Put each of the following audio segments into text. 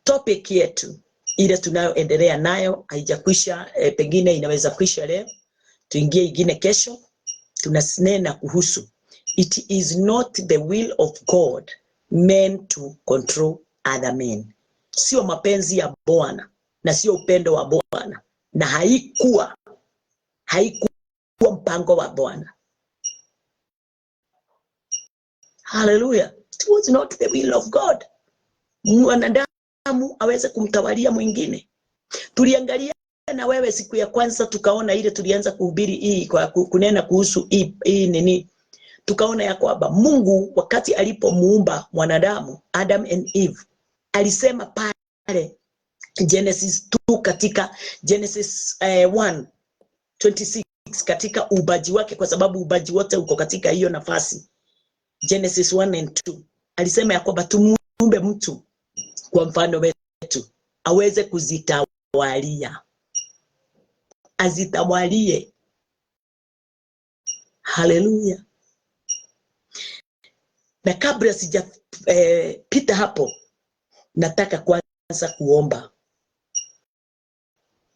topic yetu ile tunayoendelea nayo haijakwisha, pengine inaweza kwisha leo, tuingie ingine kesho. Tunanena kuhusu it is not the will of God men to control other men. Sio mapenzi ya Bwana na sio upendo wa Bwana, na haikuwa mpango wa Bwana. Hallelujah. It was not the will of God mwanadamu aweze kumtawalia mwingine. Tuliangalia na wewe siku ya kwanza, tukaona ile tulianza kuhubiri hii kwa kunena kuhusu hii nini, tukaona ya kwamba Mungu wakati alipomuumba mwanadamu Adam and Eve alisema pale Genesis 2 katika Genesis 1:26 katika ubaji wake, kwa sababu ubaji wote uko katika hiyo nafasi. Genesis 1 and 2 alisema ya kwamba tumuumbe mtu kwa mfano wetu aweze kuzitawalia, azitawalie. Haleluya. Na kabla sija pita hapo, nataka kwanza kuomba.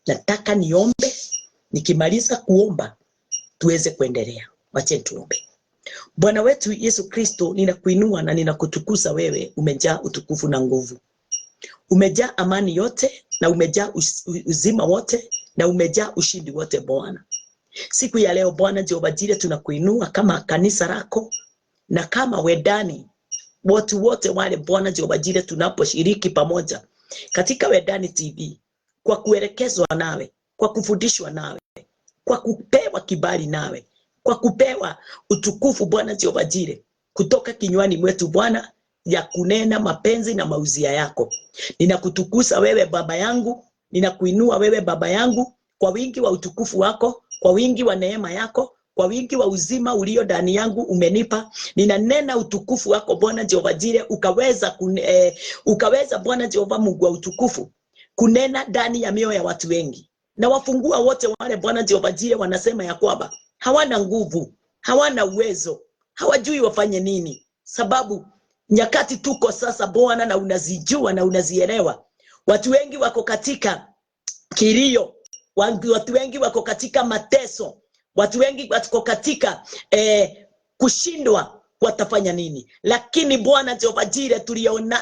Nataka niombe, nikimaliza kuomba tuweze kuendelea. Wacha tuombe. Bwana wetu Yesu Kristo, ninakuinua na ninakutukuza wewe. Umejaa utukufu na nguvu, umejaa amani yote, na umejaa uzima wote, na umejaa ushindi wote Bwana. Siku ya leo Bwana Jehova Jireh, tunakuinua kama kanisa lako na kama wedani watu wote wale Bwana Jehova Jireh, tunaposhiriki pamoja katika Wedani TV, kwa kuelekezwa nawe, kwa kufundishwa nawe, kwa kupewa kibali nawe, kwa kupewa utukufu Bwana Jehova Jireh kutoka kinywani mwetu Bwana, ya kunena mapenzi na mauzia yako. Ninakutukuza wewe Baba yangu, ninakuinua wewe Baba yangu kwa wingi wa utukufu wako, kwa wingi wa neema yako, kwa wingi wa uzima ulio ndani yangu umenipa. Ninanena utukufu wako Bwana Jehova Jireh, ukaweza Bwana Jehova Mungu wa utukufu kunena ndani ya mioyo ya watu wengi, na wafungua wote wale Bwana Jehova Jireh wanasema ya kwamba hawana nguvu, hawana uwezo, hawajui wafanye nini, sababu nyakati tuko sasa Bwana, na unazijua na unazielewa. Watu wengi wako katika kilio, watu wengi wako katika mateso, watu wengi wako katika kushindwa watafanya nini. Lakini Bwana Jehova Jireh,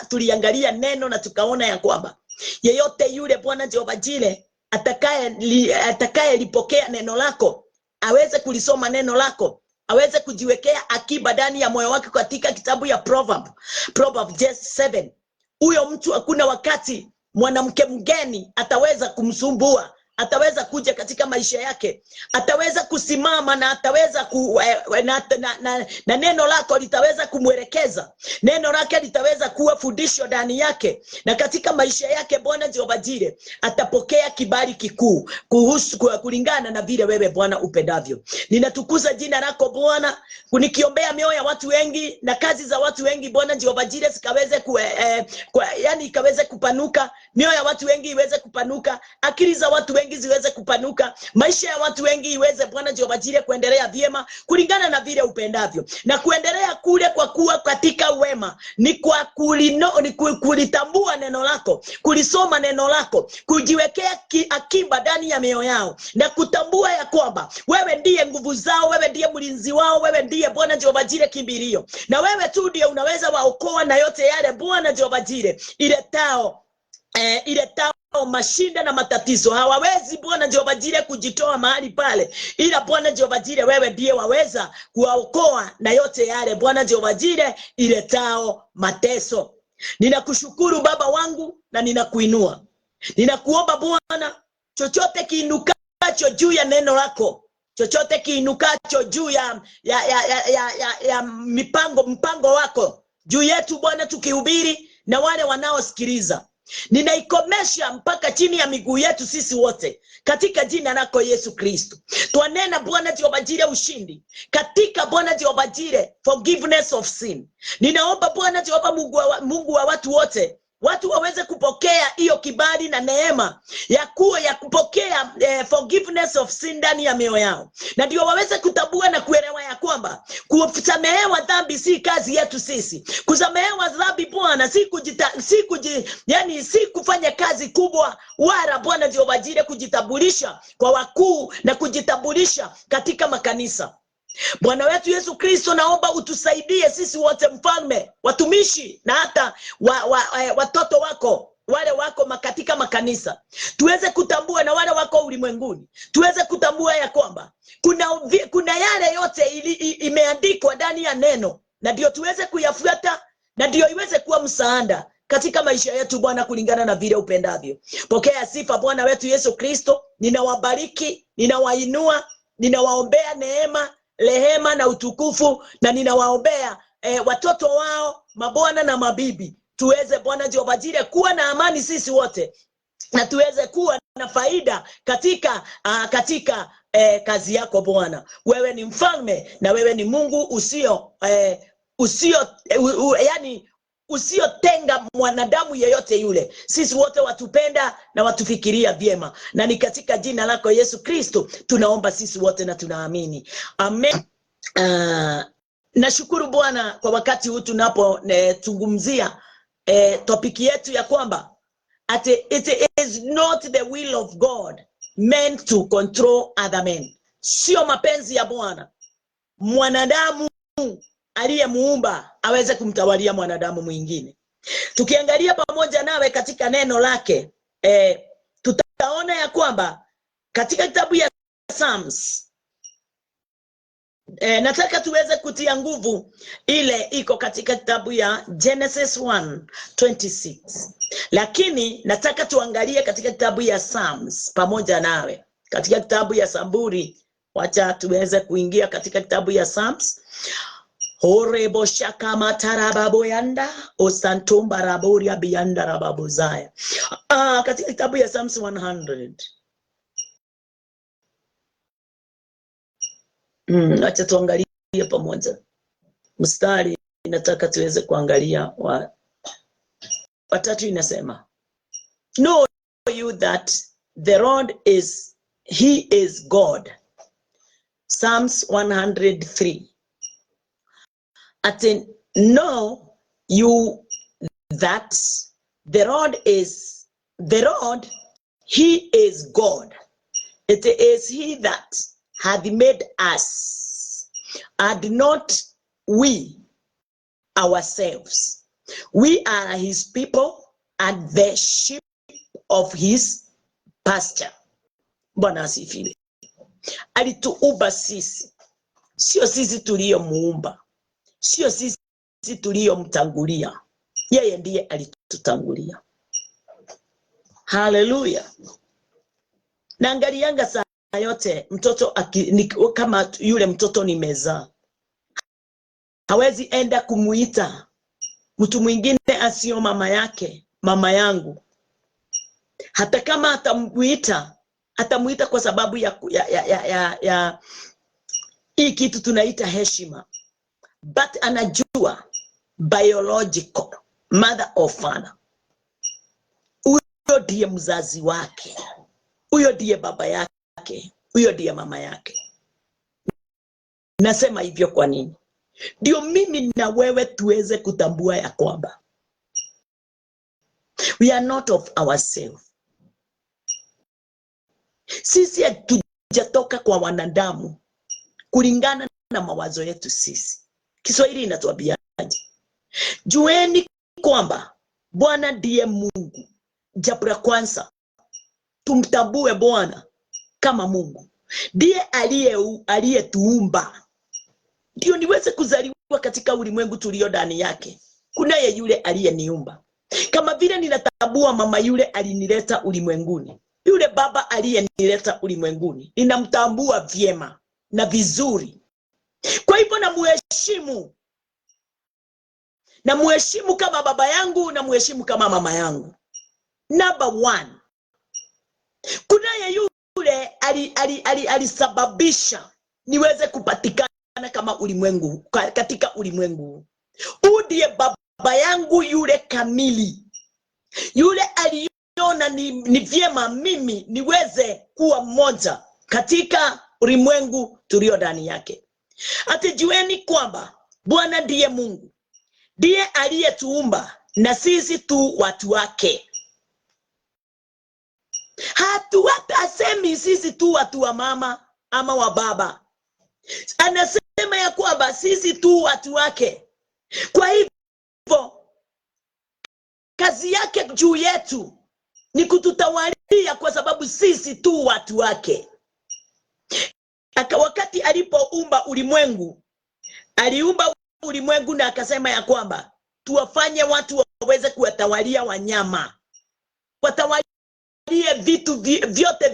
tuliangalia neno na tukaona ya kwamba yeyote yule Bwana Jehova Jireh atakaye lipokea neno lako, aweze kulisoma neno lako, aweze kujiwekea akiba ndani ya moyo wake katika kitabu ya Proverbs 7. Huyo mtu hakuna wakati mwanamke mgeni ataweza kumsumbua, ataweza kuja katika maisha yake, ataweza kusimama na ataweza na neno lako litaweza kumwelekeza, neno lake litaweza kuwa fundisho ndani yake, na katika maisha yake Bwana Jehova Jireh atapokea kibali kikuu kulingana na vile wewe Bwana upendavyo. Ninatukuza jina lako Bwana, kunikiombea mioyo ya watu wengi na kazi za watu wengi Bwana Jehova Jireh zikaweze ikaweze kupanuka, mioyo ya watu wengi iweze kupanuka, akili za watu wengi ziweze kupanuka, maisha ya watu wengi iweze Bwana Jehova Jireh kuendelea vyema kulingana na vile upendavyo, na kuendelea kule kwa kuwa katika wema ni kwa kulitambua neno lako, kulisoma neno lako, kujiwekea akiba ndani ya mioyo yao, na kutambua ya kwamba wewe ndiye nguvu zao, wewe ndiye mlinzi wao, wewe ndiye Bwana Jehova Jireh kimbilio, na wewe tu ndiye unaweza waokoa na yote yale Bwana Jehova Jireh iletao mashinda na matatizo. Hawawezi Bwana Jehova Jireh kujitoa mahali pale, ila Bwana Jehova Jireh wewe ndiye waweza kuwaokoa na yote yale Bwana Jehova Jireh iletao mateso. Ninakushukuru Baba wangu na ninakuinua. Ninakuomba Bwana, chochote kiinukacho juu ya neno lako, chochote kiinukacho juu ya mpango wako juu yetu Bwana, tukihubiri na wale wanaosikiliza, ninaikomesha mpaka chini ya miguu yetu sisi wote katika jina lako Yesu Kristo. Twanena Bwana Jehova Jireh ushindi katika Bwana Jehova Jireh forgiveness of sin. Ninaomba Bwana Jehova Mungu wa watu wote watu waweze kupokea hiyo kibali na neema ya kupokea forgiveness of sin ndani ya mioyo yao, na ndio waweze kutambua na kuelewa ya kwamba kusamehewa dhambi si kazi yetu sisi. Kusamehewa dhambi Bwana si kufanya kazi kubwa, wala Bwana ndio wajire kujitambulisha kwa wakuu na kujitambulisha katika makanisa. Bwana wetu Yesu Kristo, naomba utusaidie sisi wote mfalme, watumishi na hata watoto wako, wale wako katika makanisa, tuweze kutambua, na wale wako ulimwenguni tuweze kutambua ya kwamba kuna yale yote imeandikwa ndani ya neno, na ndio tuweze kuyafuata, na ndio iweze kuwa msaada katika maisha yetu Bwana, kulingana na vile upendavyo. Pokea sifa Bwana wetu Yesu Kristo. Ninawabariki, ninawainua, ninawaombea neema, rehema na utukufu, na ninawaombea watoto wao, mabwana na mabibi. Tuweze Bwana Jehova Jire kuwa na amani sisi wote, na tuweze kuwa na faida katika kazi yako Bwana. Wewe ni mfalme, na wewe ni Mungu usiotenga mwanadamu yeyote yule. Sisi wote watupenda na watufikiria vyema, na ni katika jina lako Yesu Kristo tunaomba sisi wote na tunaamini, amen. Nashukuru Bwana kwa wakati huu tunapozungumzia topiki yetu ya kwamba it is not the will of God meant to control other men. Sio mapenzi ya Bwana mwanadamu aliyemuumba aweze kumtawalia mwanadamu mwingine. Tukiangalia pamoja nawe katika neno lake, tutaona ya kwamba katika kitabu ya Psalms, nataka tuweze kutia nguvu ile iko katika kitabu ya Genesis 1:26, lakini nataka tuangalie katika kitabu ya Psalms pamoja nawe katika kitabu ya Zaburi. Wacha tuweze kuingia katika kitabu ya Psalms. Horebo shakama tarababo yanda osantumba raboria biyanda rababozaya. Katika kitabu ya Psalms 100. Acha tuangalie pamoja mstari, nataka tuweze kuangalia watatu. Inasema, know you that the Lord he is God. Psalms 103. Know you that the Lord he is God. It is he that hath made us, and not we ourselves. We are his people and the sheep of his pasture. Bwana asifiwe. Alituumba sisi, sio sisi tuliyomuumba, sio sisi tuliyomtangulia. Yeye ndiye alitutangulia. Haleluya. Naangalianga saa yote mtoto kama yule mtoto nimezaa, hawezi enda kumuita mtu mwingine asio mama yake, mama yangu. Hata kama atamuita kwa sababu ya hii kitu tunaita heshima, but anajua biological mother or father, huyo ndiye mzazi wake, huyo ndiye baba yake, huyo ndiye mama yake. Nasema hivyo kwa nini? Ndio mimi na wewe tuweze kutambua ya kwamba we are not of ourselves. Sisi hatujatoka kwa wanadamu kulingana na mawazo yetu sisi. Kiswahili inatuambiaje? Jueni kwamba Bwana ndiye Mungu. Jambo la kwanza, tumtambue Bwana kama Mungu. Ndiye aliyetuumba. Ndio niweze kuzaliwa katika ulimwengu tulio ndani yake. Kunaye yule aliyeniumba. Kama vile ninatambua mama yule alinileta ulimwenguni, yule baba aliyenileta ulimwenguni, ninamtambua vyema na vizuri. Kwa hivyo namuheshimu kama baba yangu, namuheshimu kama mama yangu. Number 1. Kunaye yule alisababisha niweze kupatikana kama ulimwengu, katika ulimwengu. Ndiye baba yangu yule kamili. Yule aliona ni vyema mimi niweze kuwa mmoja katika ulimwengu tulio ndani yake. Atijueni kwamba Bwana ndiye Mungu, ndiye aliyetuumba na sisi tu watu wake. Asemi sisi tu watu wa mama ama wa baba. Anasema ya kwamba sisi tu watu wake. Kwa hivyo kazi yake juu yetu ni kututawalia, kwa sababu sisi tu watu wake. Wakati alipoumba ulimwengu, aliumba ulimwengu na akasema ya kwamba tuwafanye watu waweze kuwatawalia wanyama, watawalie vitu vyote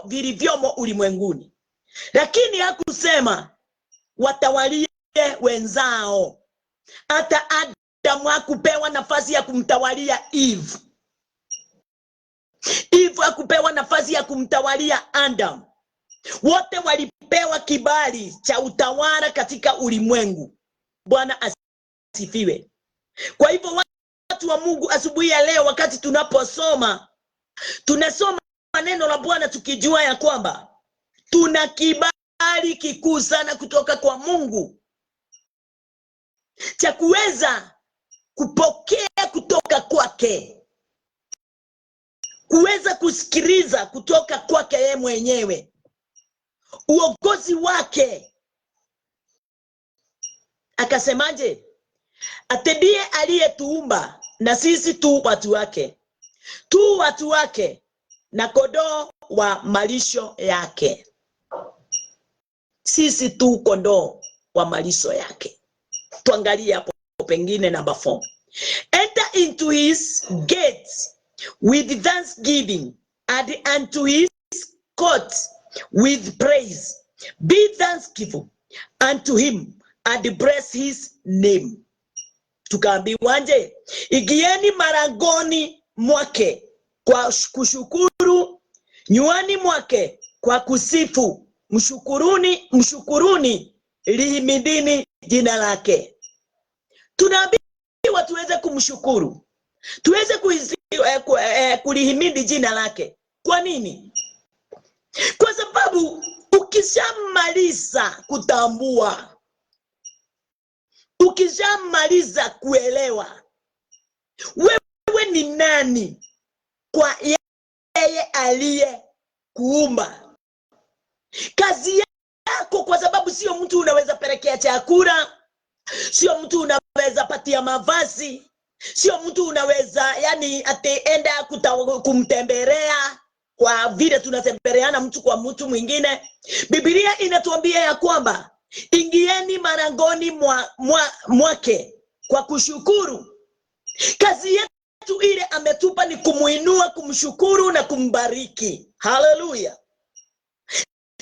vilivyomo ulimwenguni. Lakini hakusema watawalie wenzao. Hata Adam hakupewa nafasi ya kumtawalia Eve. Eve hakupewa nafasi ya kumtawalia Adam. Wote walipewa kibali cha utawala katika ulimwengu. Bwana asifiwe. Kwa hivyo watu wa Mungu, asubuhi ya leo wakati tunasoma neno la Bwana, tukijua ya kwamba tuna kibali kikuu sana kutoka kwa Mungu cha kuweza kupokea kutoka kwake, kuweza kusikiliza kutoka kwake yeye mwenyewe, uongozi wake. Akasemaje? Atendie aliyetuumba na sisi tu watu wake, tu watu wake na kondoo wa malisho yake. Sisi tu kondoo wa malisho yake. Tuangalie hapo pengine namba 4. Enter into his gates with thanksgiving and unto his courts with praise. Be thankful unto him and bless his name. Tukaambiwanje? Ingieni marangoni mwake kwa kushukuru, nyuani mwake kwa kusifu. Mshukuruni, lihimidini jina lake. Tunaambiwa tuweze kumshukuru, tuweze kulihimidi jina lake. Kwa nini? Kwa sababu ukishamaliza kutambua, ukishamaliza kuelewa wewe ni nani kwa yeye aliye kuumba, kazi yako, kwa sababu sio mtu unaweza pelekea chakula, sio mtu unaweza patia mavazi, sio mtu unaweza enda kumtembelea kwa vile tunatembeleana mtu kwa mtu mwingine. Biblia inatuambia ya kwamba ingieni marangoni mwake kwa kushukuru. Kazi yetu ile ametupa ni kumuinua, kumshukuru na kumbariki. Haleluya.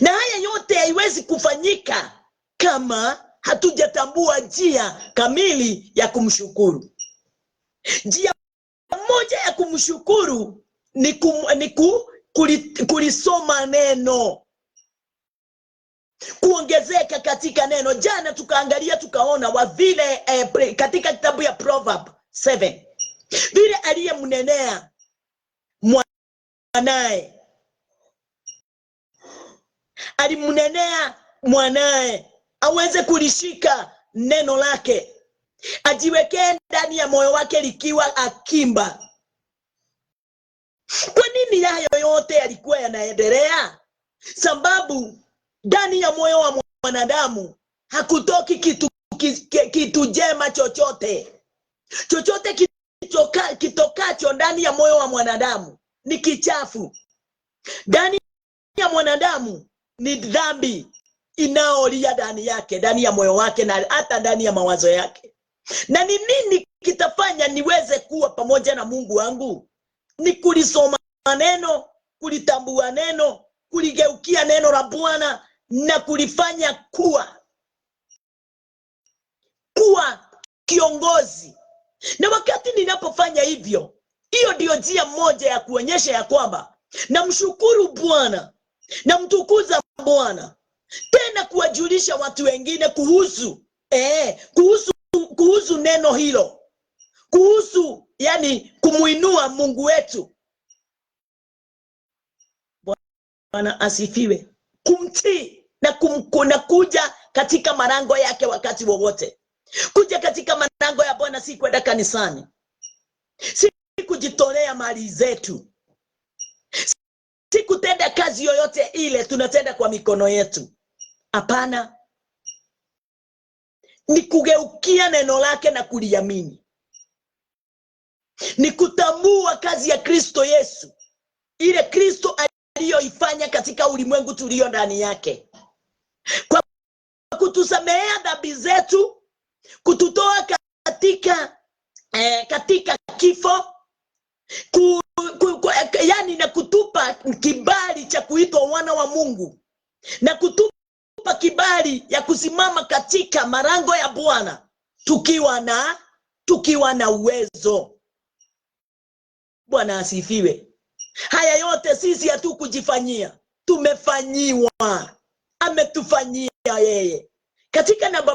Na haya yote haiwezi kufanyika kama hatujatambua njia kamili ya kumshukuru. Njia moja ya kumshukuru ni kulisoma neno, kuongezeka katika neno. Jana tukaangalia tukaona wa vile katika kitabu ya Proverb 7 vile aliyemnenea mwanae, alimnenea mwanae aweze kulishika neno lake, ajiwekee ndani ya moyo wake likiwa akimba. Kwa nini hayo yote yalikuwa yanaendelea? Sababu ndani ya moyo wa mwanadamu hakutoki kitu jema chochote. Chochote kitokacho ndani ya moyo wa mwanadamu ni kichafu. Ndani ya mwanadamu ni dhambi inaolia ndani yake, ndani ya moyo wake na hata ndani ya mawazo yake. Na ni nini kitafanya niweze kuwa pamoja na Mungu wangu? Ni kulisoma neno, kulitambua neno, kuligeukia neno la Bwana na kulifanya kuwa kiongozi. Na wakati ninapofanya hivyo, hiyo ndio njia moja ya kuonyesha ya kwamba namshukuru Bwana, namtukuza Bwana, tena kuwajulisha watu wengine kuhusu neno hilo, kuhusu yani kumuinua Mungu wetu. Bwana asifiwe. Kumtii na kuja katika malango yake wakati wowote. Kuja katika malango ya Bwana si kwenda kanisani, si kujitolea mali zetu, si kutenda kazi yoyote ile tunatenda kwa mikono yetu. Hapana, ni kugeukia neno lake na kuliamini, ni kutambua kazi ya Kristo Yesu, ile Kristo aliyoifanya katika ulimwengu tulio ndani yake, kwa kutusamehea dhambi zetu, kututoa katika kifo, yani na kutupa kibali cha kuitwa wana wa Mungu, na kutupa kibali ya kusimama katika malango ya Bwana tukiwa na uwezo. Bwana asifiwe. Haya yote sisi hatukujifanyia, tumefanyiwa, ametufanyia yeye. Katika number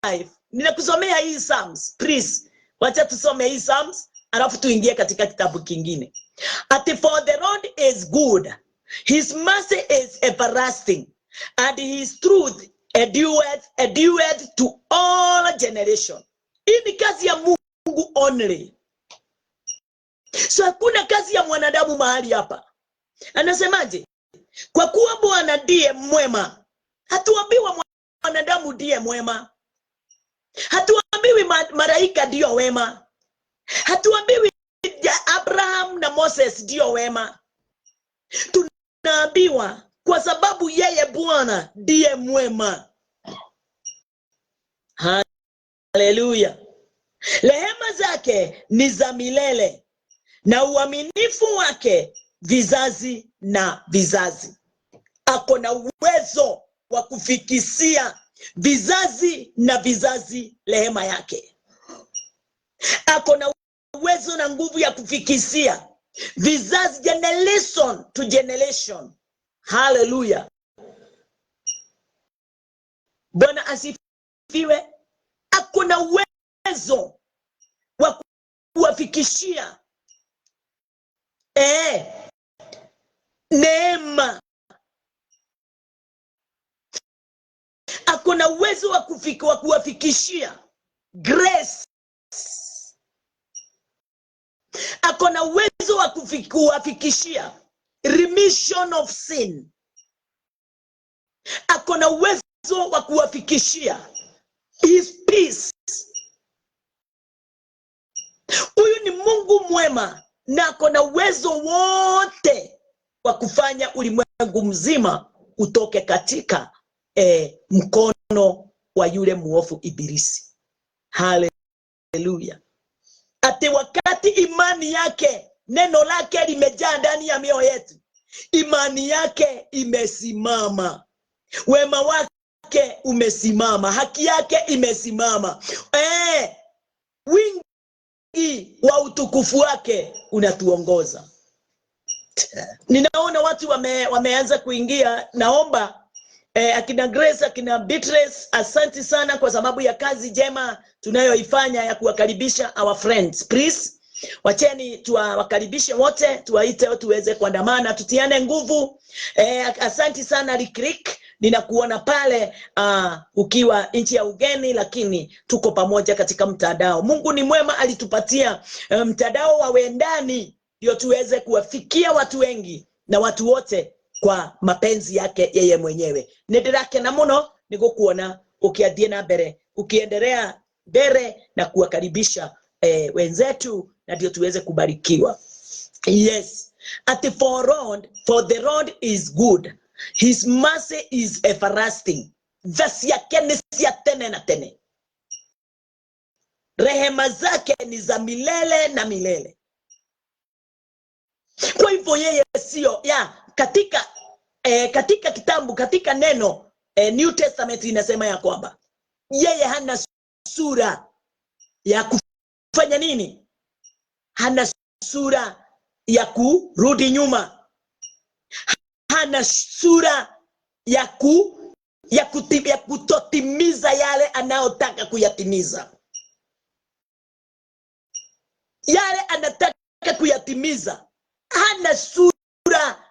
5 ninakusomea hii Psalms, please. Wacha tusome hii Psalms alafu tuingie katika kitabu kingine. For the Lord is good, his mercy is everlasting, and his truth endureth to all generation. Hii ni kazi ya Mungu only. So hakuna kazi ya mwanadamu mahali hapa. Anasemaje? Kwa kuwa Bwana ndiye mwema. Hatuambiwa mwanadamu ndiye mwema. Hatuambiwi malaika ndio wema. Hatuambiwi Abraham na Moses ndio wema. Tunaambiwa kwa sababu yeye Bwana ndiye mwema. Haleluya. Rehema zake ni za milele, na uaminifu wake vizazi na vizazi. Ako na uwezo wa kufikisia vizazi na vizazi rehema yake. Ako na uwezo na nguvu ya kufikisia vizazi, generation to generation. Hallelujah. Bwana asifiwe. Ako na uwezo wa kuwafikishia neema. Ako na uwezo wa kuwafikishia grace. Ako na uwezo wa kuwafikishia remission of sin. Ako na uwezo wa kuwafikishia his peace. Huyu ni Mungu mwema, na ako na uwezo wote wa kufanya ulimwengu mzima utoke katika mkono wa yule muovu Ibilisi. Haleluya. Ati wakati imani yake, neno lake limejaa ndani ya mioyo yetu, imani yake imesimama, wema wake umesimama, haki yake imesimama, wingi wa utukufu wake unatuongoza. Ninaona watu wameanza kuingia. Naomba akina Grace, akina Beatrice, asante sana kwa sababu ya kazi jema tunayoifanya ya kuwakaribisha our friends. Please, wacheni tuwakaribishe wote, tuwaite tuweze kuandamana, tutiane nguvu. Asante sana Rick, ninakuona pale ukiwa nchi ya ugeni, lakini tuko pamoja katika mtandao. Mungu ni mwema, alitupatia mtandao wa wendani ndio tuweze kuwafikia watu wengi na watu wote kwa mapenzi yake yeye mwenyewe. Nedirake na muno nigukuona ukiadie na mbere, ukiendelea mbere na kuwakaribisha wenzetu, na ndio tuweze kubarikiwa. Yes. For the Lord is good, his mercy is everlasting. Dhasi yake ni ya tene na tene, rehema zake ni za milele na milele. Kwa hivyo yeye sio katika kitabu, katika neno New Testament inasema ya kwamba yeye hana sura ya kufanya nini? Hana sura ya kurudi nyuma. Hana sura ya kutotimiza yale anayotaka kuyatimiza. yale anataka kuyatimiza, hana sura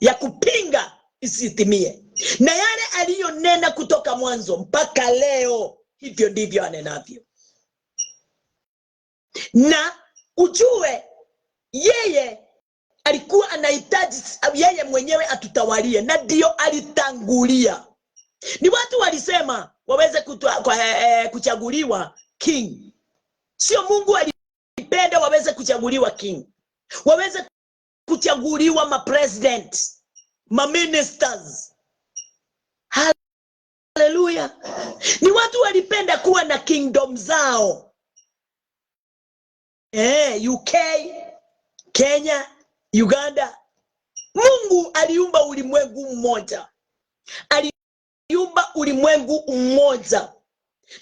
ya kupinga isitimie. Na yale aliyonena kutoka mwanzo mpaka leo, hivyo ndivyo anenavyo. Na ujue yeye alikuwa anahitaji yeye mwenyewe atutawalie, na ndio alitangulia. Ni watu walisema waweze kuchaguliwa king. Sio Mungu alipenda waweze kuchaguliwa king. Waweze kuchaguliwa ma president, ma ministers. Hallelujah. Ni watu walipenda kuwa na kingdom zao. UK, Kenya, Uganda. Mungu aliumba ulimwengu mmoja. Aliumba ulimwengu mmoja.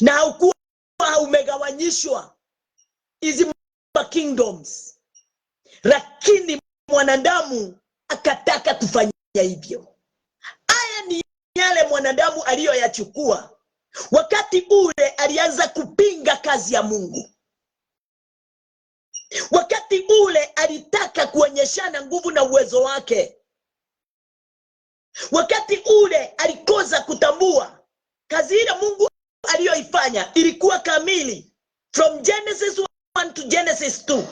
Na haukuwa umegawanyishwa hizi kingdoms. Lakini mwanadamu akataka kufanya hivyo. Haya ni yale mwanadamu aliyoyachukua wakati ule alianza kupinga kazi ya Mungu. Wakati ule alitaka kuonyeshana nguvu na uwezo wake. Wakati ule alikosa kutambua kazi ile Mungu aliyoifanya ilikuwa kamili. From Genesis 1 to Genesis 2.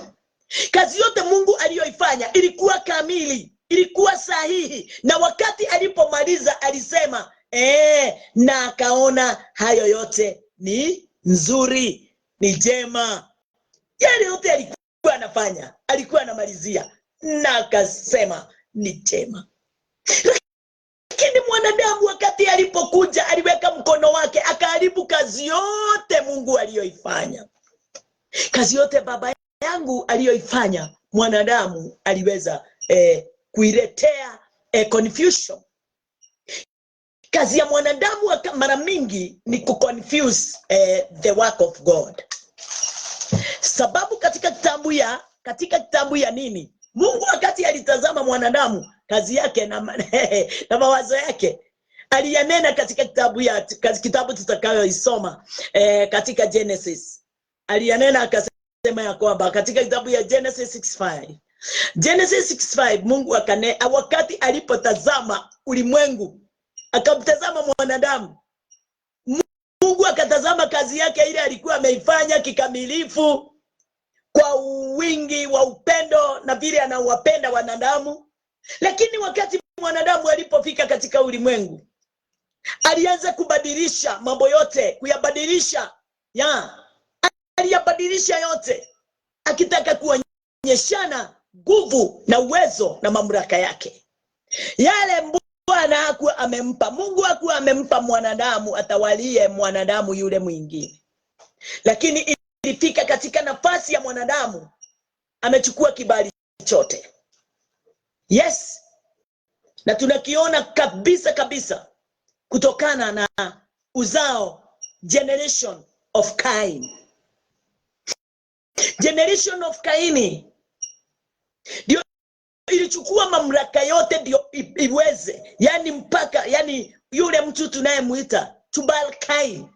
Kazi yote Mungu aliyoifanya ilikuwa kamili, ilikuwa sahihi. Na wakati alipomaliza alisema, na akaona hayo yote ni nzuri, ni jema. Yale yote alikuwa anafanya, alikuwa anamalizia, na akasema ni jema. Lakini mwanadamu wakati alipokuja, aliweka mkono wake, akaharibu kazi yote Mungu aliyoifanya. Kazi yote Baba yangu aliyoifanya, mwanadamu aliweza kuiletea confusion. Kazi ya mwanadamu mara mingi ni kuconfuse the work of God. Sababu katika kitabu ya nini? Mungu wakati alitazama mwanadamu, kazi yake na mawazo yake, aliyanena katika kitabu tutakayoisoma katika Genesis. Aliyanena akasema ya kwamba katika kitabu ya Genesis 6:5. Genesis 6:5, Mungu wakati alipotazama ulimwengu, akamtazama mwanadamu. Mungu akatazama kazi yake ile alikuwa ameifanya kikamilifu, kwa wingi wa upendo na vile anawapenda wanadamu. Lakini wakati mwanadamu alipofika katika ulimwengu, alianza kubadilisha mambo yote, kuyabadilisha. Aliyabadilisha yote, akitaka kuonyeshana nguvu na uwezo na mamlaka yake. Yale Bwana hakuwa amempa, Mungu hakuwa amempa mwanadamu atawalie mwanadamu yule mwingine. Lakini ilifika katika nafasi ya mwanadamu, amechukua kibali chote. Yes. Na tunakiona kabisa kutokana na uzao, generation of Cain. Generation of Cain ndio ilichukua mamlaka yote, ndio iweze, mpaka yule mtu tunayemuita Tubal Cain.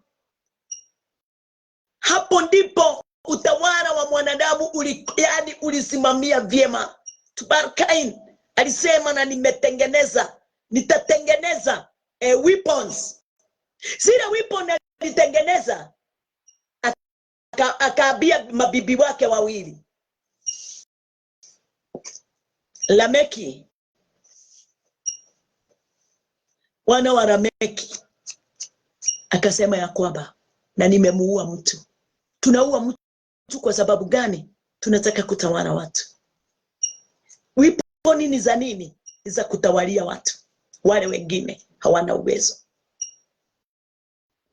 Hapo ndipo utawala wa mwanadamu ulisimamia vyema. Tubal Cain alisema, na nitatengeneza weapons. Zile weapon alitengeneza, akaambia mabibi wake wawili, Lameki, wana wa Lameki, akasema ya kwamba, na nimemuua mtu. Tunaua mtu kwa sababu gani? Tunataka kutawala watu. Weapon ni za nini? Ni za kutawalia watu, wale wengine hawana uwezo.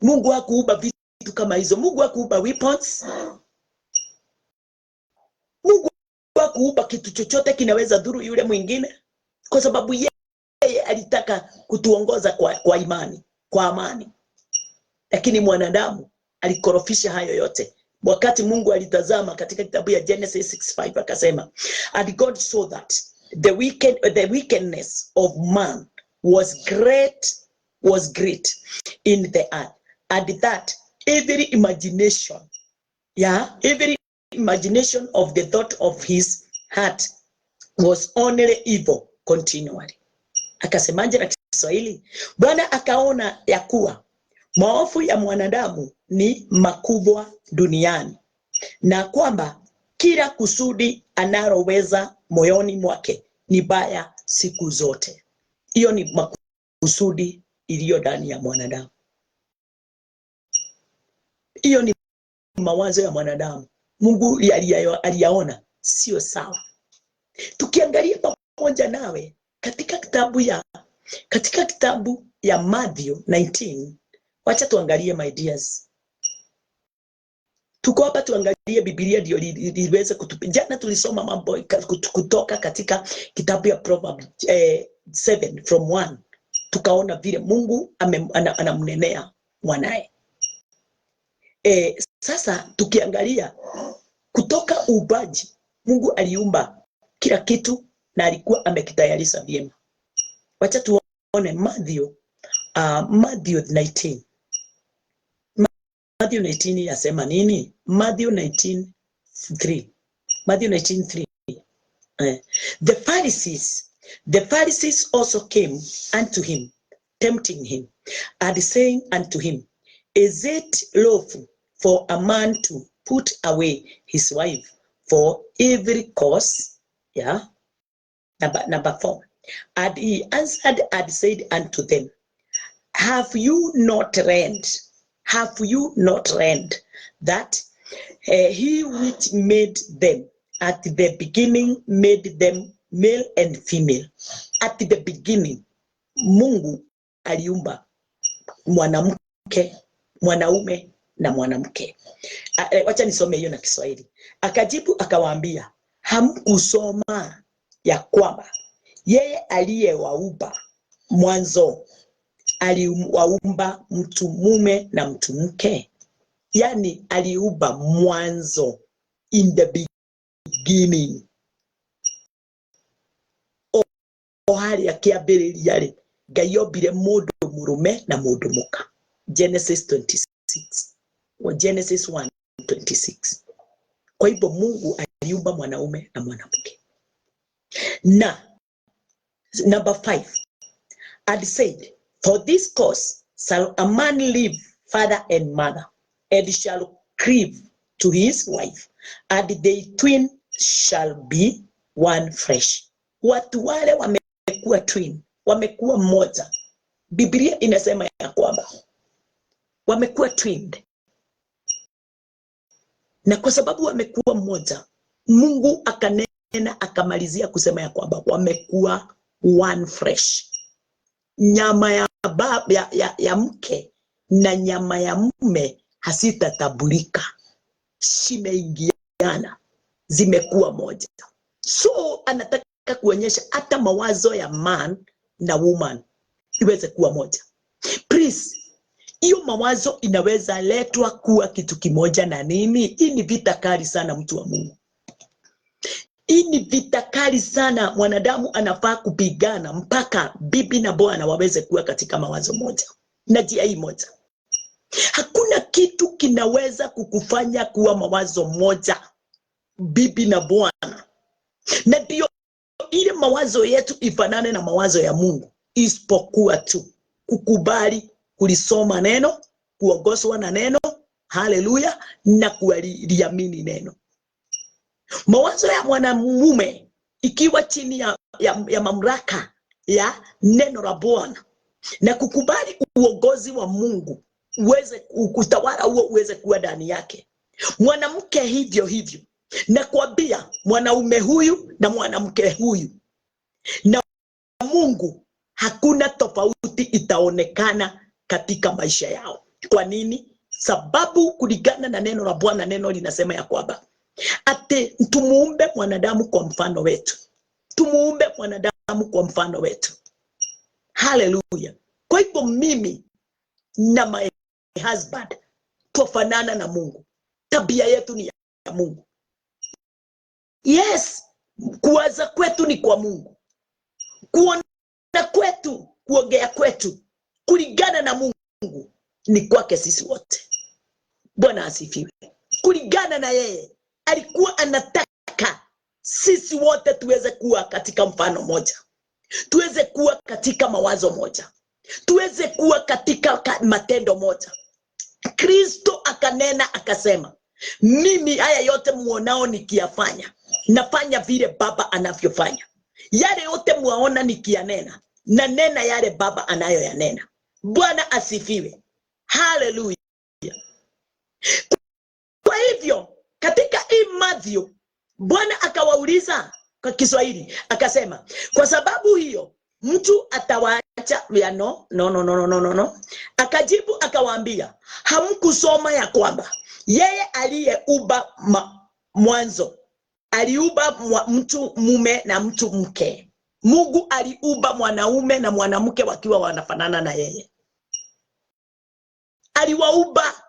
Mungu hakuumba vitu kama hizo. Mungu hakuumba weapons. Mungu hakuumba kitu chochote kinaweza dhuru yule mwingine, kwa sababu yeye alitaka kutuongoza kwa imani, kwa amani. Lakini mwanadamu alikorofisha hayo yote. Wakati Mungu alitazama katika kitabu ya Genesis 6:5, akasema, and God saw that the wickedness of man was great in the earth, and that every imagination imagination of the thought of his heart was only evil continually. Akasemaje na Kiswahili? Bwana akaona ya kuwa maovu ya mwanadamu ni makubwa duniani, na kwamba kila kusudi analoweza moyoni mwake ni baya siku zote. Hiyo ni makusudi iliyo ndani ya mwanadamu. Hiyo ni mawazo ya mwanadamu. Mungu aliyaona sio sawa. Tukiangalia pamoja nawe katika kitabu ya Matthew 19, wacha tuangalie my dears. Tuko hapa tuangalie Biblia ndio liweze jana tulisoma mambo kutoka katika kitabu ya Proverbs 7 from 1. Tukaona vile Mungu anamnenea mwanae. Sasa tukiangalia kutoka uumbaji, Mungu aliumba kila kitu na alikuwa amekitayarisha vyema. Wacha tuone Matthew 19. Matthew 19 yasema nini? Matthew 19:3. Matthew 19:3. The Pharisees also came unto him, tempting him, and saying unto him, Is it lawful for a man to put away his wife for every cause? Yeah. Number 4. And he answered and said unto them, Have you not read that he which made them at the beginning made them male and female? At the beginning, Mungu aliumba mwanaume na mwanamke. Wacha nisome hiyo na Kiswahili. Akajibu akawaambia, hamkusoma ya kwamba yeye aliyewaumba mwanzo aliwaumba mtu mume na mtu mke? Yani aliumba mwanzo, in the beginning. Ohari ya kiambĩrĩria rĩ, Ngai ombire mũndũ mũrũme na mũndũ mũka. Genesis 26 or Genesis 1:26. Kwa hivyo Mungu aliumba mwanaume na mwanamke. Na number 5, and said, For this cause shall a man leave father and mother, and shall cleave to his wife, and they twin shall be one flesh. Watu wale wamekuwa twin, wamekuwa mmoja. Biblia inasema ya kwamba wamekuwa twinned. Na kwa sababu wamekuwa mmoja, Mungu akanena akamalizia kusema ya kwamba wamekuwa one flesh. Nyama ya mke na nyama ya mume hasitatabulika. Zimeingiana, zimekuwa moja. So anataka kuonyesha hata mawazo ya man na woman iweze kuwa moja. Please, hiyo mawazo inaweza letwa kuwa kitu kimoja na nini? Hii ni vita kali sana, mtu wa Mungu. Hii ni vita kali sana. Mwanadamu anafaa kupigana mpaka bibi na bwana waweze kuwa katika mawazo moja na njia hii moja. Hakuna kitu kinaweza kukufanya kuwa mawazo moja, bibi na bwana. Na ndio ile mawazo yetu ifanane na mawazo ya Mungu, isipokuwa tu kukubali kulisoma neno, kuongozwa na neno, haleluya, na kuliamini neno. Mawazo ya mwanamume ikiwa chini ya mamlaka ya neno la Bwana na kukubali uongozi wa Mungu, uweze kutawala huo uweze kuwa ndani yake. Mwanamke hivyo hivyo. Na kuambia mwanaume huyu na mwanamke huyu na Mungu, hakuna tofauti itaonekana katika maisha yao. Kwa nini? Sababu kulingana na neno la Bwana, neno linasema ya kwamba ate tumuumbe mwanadamu kwa mfano wetu. Tumuumbe mwanadamu kwa mfano wetu. Hallelujah. Kwa hivyo mimi na my husband tufanana na Mungu. Tabia yetu ni ya Mungu. Yes, kuwaza kwetu ni kwa Mungu. Kuona kwetu, kuongea kwetu kulingana na Mungu ni kwake sisi wote. Bwana asifiwe. Kulingana na yeye alikuwa anataka sisi wote tuweze kuwa katika mfano moja, tuweze kuwa katika mawazo moja, tuweze kuwa katika matendo moja. Kristo akanena akasema, mimi haya yote muonao nikiyafanya, nafanya vile Baba anavyofanya. Yale yote muaona nikiyanena, na nena yale Baba anayoyanena. Bwana asifiwe. Haleluya. Kwa hivyo katika hii Matthew, Bwana akawauliza kwa Kiswahili akasema, kwa sababu hiyo mtu atawaacha no. Akajibu akawaambia, hamkusoma ya kwamba yeye aliyeumba mwanzo aliumba mtu mume na mtu mke? Mungu aliumba mwanaume na mwanamke wakiwa wanafanana na yeye. Aliwaumba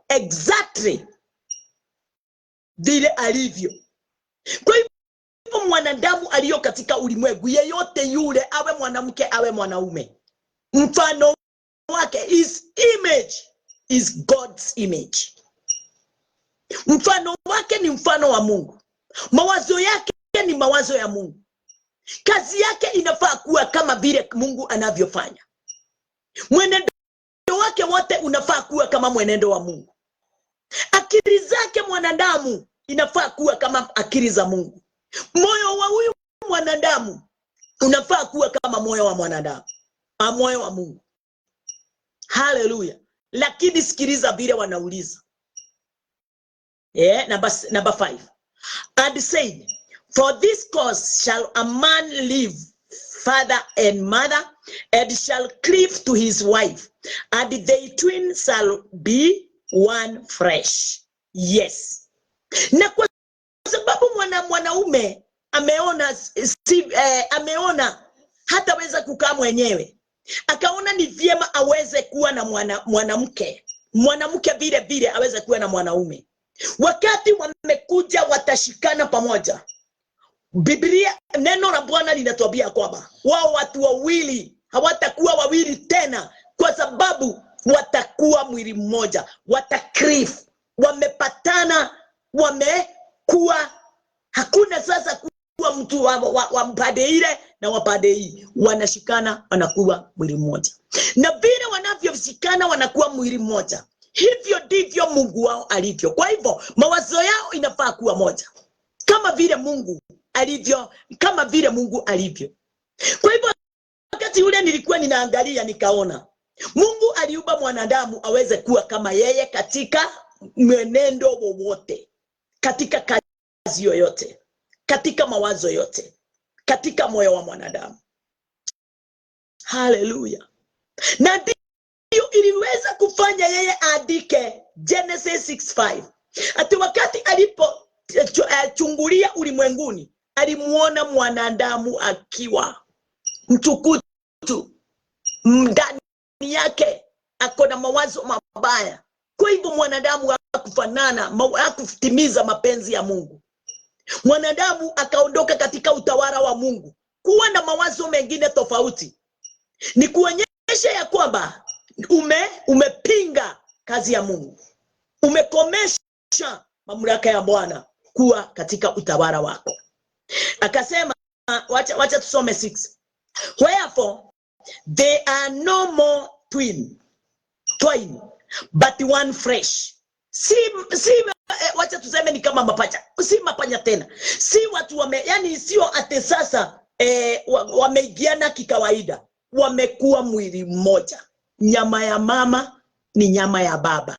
exactly vile alivyo. Kwa hivyo mwanadamu aliyo katika ulimwengu, yeyote yule, awe mwanamke awe mwanaume, mfano wake, his image is God's image. Mfano wake ni mfano wa Mungu. Mawazo yake ni mawazo ya Mungu. Kazi yake inafaa kuwa kama vile Mungu anavyofanya. Mwenendo wake wote unafaa kuwa kama mwenendo wa Mungu. Akili zake mwanadamu inafaa kuwa kama akili za Mungu. Moyo wa huyu mwanadamu unafaa kuwa kama moyo wa mwanadamu, moyo wa Mungu. Haleluya. Lakini sikiliza vile wanauliza. Number 5. And said, for this cause shall a man leave father and mother, and shall cleave to his wife, and they twin shall be one flesh. Yes. Na kwa sababu mwanaume ameona hataweza kukaa mwenyewe, akaona ni vyema aweze kuwa na mwanamke vile vile aweze kuwa na mwanaume. Wakati wamekuja watashikana pamoja. Biblia, neno la Bwana linatuambia kwamba wao watu wawili hawatakuwa wawili tena, kwa sababu watakuwa mwili mmoja, watakrif, wamepatana, wamekuwa, hakuna sasa kuwa mtu wa mpande ile na wapande hii, wanashikana wanakuwa mwili mmoja. Na vile wanavyoshikana wanakuwa mwili mmoja, hivyo ndivyo Mungu wao alivyo. Kwa hivyo mawazo yao inafaa kuwa moja, kama vile Mungu alivyo, kama vile Mungu alivyo. Kwa hivyo wakati ule nilikuwa ninaangalia, nikaona Mungu aliumba mwanadamu aweze kuwa kama yeye katika mwenendo wowote, katika kazi yoyote, katika mawazo yote, katika moyo wa mwanadamu. Haleluya. Na ndiyo iliweza kufanya yeye aandike Genesis 6:5. Ati wakati alipo chungulia ulimwenguni, alimuona mwanadamu akiwa mtukutu, ndani yake akona mawazo mabaya. Kwa hivyo mwanadamu hakutimiza mapenzi ya Mungu. Mwanadamu akaondoka katika utawala wa Mungu, kuwa na mawazo mengine tofauti. Ni kuonyesha ya kwamba umepinga kazi ya Mungu, umekomesha mamlaka ya Bwana kuwa katika utawala wako. Akasema, wacha tusome 6. Wherefore they are no more twin, but one flesh. Wacha tuseme ni kama mapacha, si mapanya tena, si watu yani sio ate sasa wameigiana kikawaida, wamekuwa mwili mmoja. Nyama ya mama ni nyama ya baba,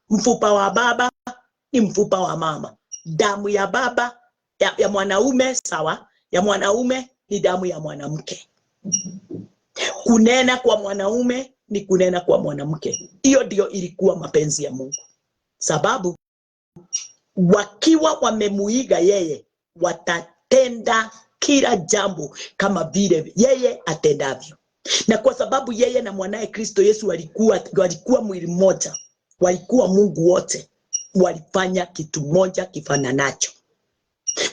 mfupa wa baba ni mfupa wa mama, damu ya baba ya mwanaume sawa, ya mwanaume ni damu ya mwanamke. Kunena kwa mwanaume ni kunena kwa mwanamke. Hiyo ndio ilikuwa mapenzi ya Mungu, sababu wakiwa wamemuiga yeye, watatenda kila jambo kama vile yeye atendavyo. Na kwa sababu yeye na mwanae Kristo Yesu walikuwa mwili mmoja, walikuwa Mungu wote, walifanya kitu moja kifananacho.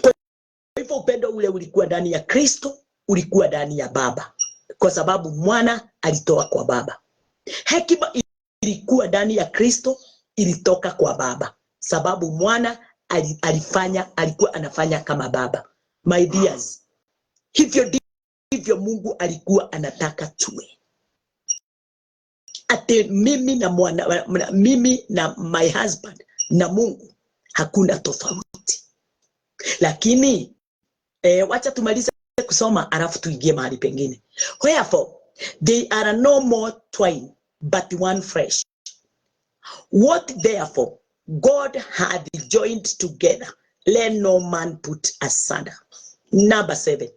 Kwa hivyo upendo ule ulikuwa ndani ya Kristo, ulikuwa ndani ya Baba, kwa sababu mwana alitoka kwa Baba. Hekima ilikuwa ndani ya Kristo, ilitoka kwa Baba, sababu mwana alikuwa anafanya kama baba. My dears, hivyo ndivyo Mungu alikuwa anataka tuwe. Ate mimi na my husband na Mungu hakuna tofauti. Lakini wacha tumalize kusoma alafu tuingie mahali pengine. Wherefore they are no more twain but one flesh. What therefore God had joined together, let no man put asunder. Number 7.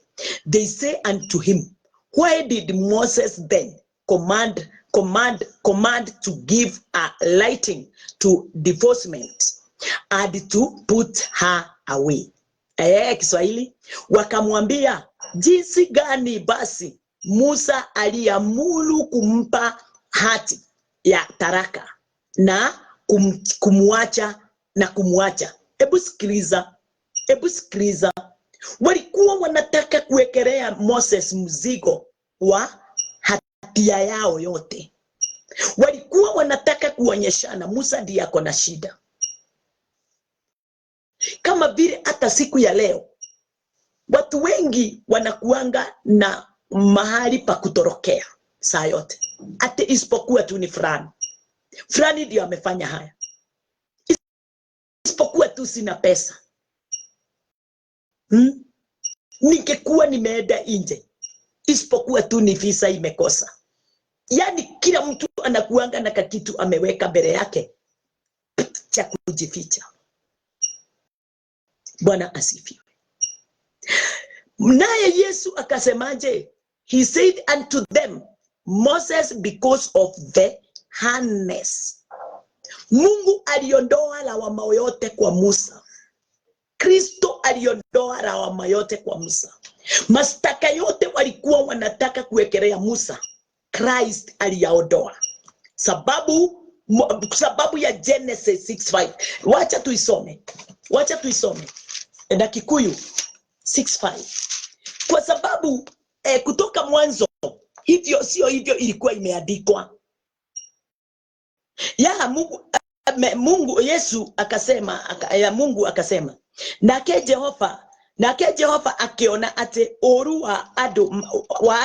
They say unto him, why did Moses then command to give a lighting to divorcement and to put her away? Kiswahili, wakamwambia, jinsi gani basi Musa aliamuru kumpa hati ya taraka na kumwacha. Hebu sikiliza. Walikuwa wanataka kuwekelea Moses mzigo wa hatia yao yote. Walikuwa wanataka kuonyeshana Musa ndiye ako na shida. Kama vile hata siku ya leo watu wengi wanakuanga na mahali pa kutorokea saa yote. Ate isipokuwa tu ni fulani ndio amefanya haya. Isipokuwa tu sina pesa. Ningekuwa nimeenda nje. Isipokuwa tu ni visa imekosa. Yani kila mtu anakuanga na kakitu ameweka mbele yake cha kujificha. Bwana asifiwe. Naye Yesu akasemaje? He said unto them, Moses, because of the hardness. Mungu aliondoa lawama yote kwa Musa. Kristo aliondoa lawama yote kwa Musa. Mastaka yote walikuwa wanataka kuwekelea Musa, Christ aliyaondoa. Sababu ya Genesis 6:5. Wacha tuisome. Na Kikuyu 6:5. Kwa sababu kutoka mwanzo hivyo sio hivyo ilikuwa imeandikwa. Mungu Yesu akasema, Mungu akasema, nake Jehova akiona ate oru wa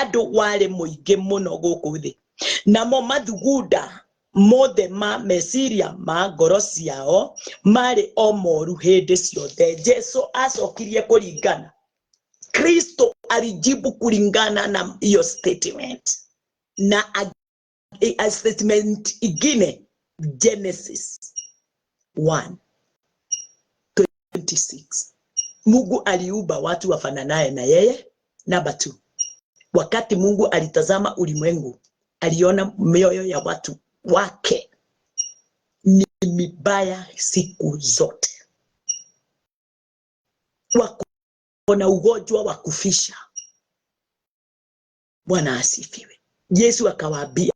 adu wale muingi muno guku thi, namo mathuguda mothe ma meciria ma ngoro ciao mari o moru hindi ciothe. Jesu acokirie kuringana. Kristo alijibu kulingana na hiyo statement. Na a statement ingine, Genesis 1:26. Mungu aliumba watu wafananaye na yeye. Number 2. Wakati Mungu alitazama ulimwengu, aliona mioyo ya watu wake ni mibaya siku zote. Wako na ugonjwa wa kufisha. Bwana asifiwe. Yesu akawaambia,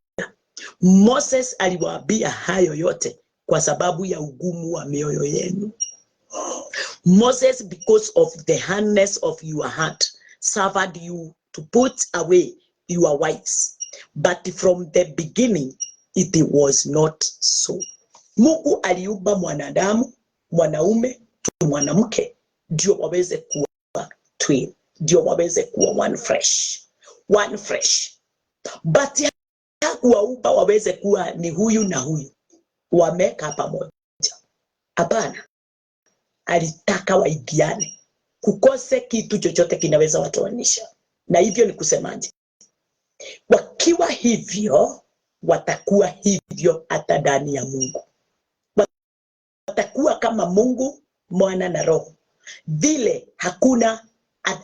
Moses aliwaambia hayo yote kwa sababu ya ugumu wa mioyo yenu. Moses, because of the hardness of your heart, suffered you to put away your wives. But from the beginning, it was not so. Mungu aliumba mwanadamu, mwanaume, mwanamke, ndio waweze kuwa twin, ndio waweze kuwa one flesh. But hakuwaumba waweze kuwa ni huyu na huyu wameka pamoja. Hapana, alitaka waigiane. Kukose kitu chochote kinaweza watoanisha. Na hivyo ni kusemaje? Wakiwa hivyo, watakuwa hivyo hata ndani ya Mungu. Watakuwa kama Mungu, Mwana na Roho. Vile hakuna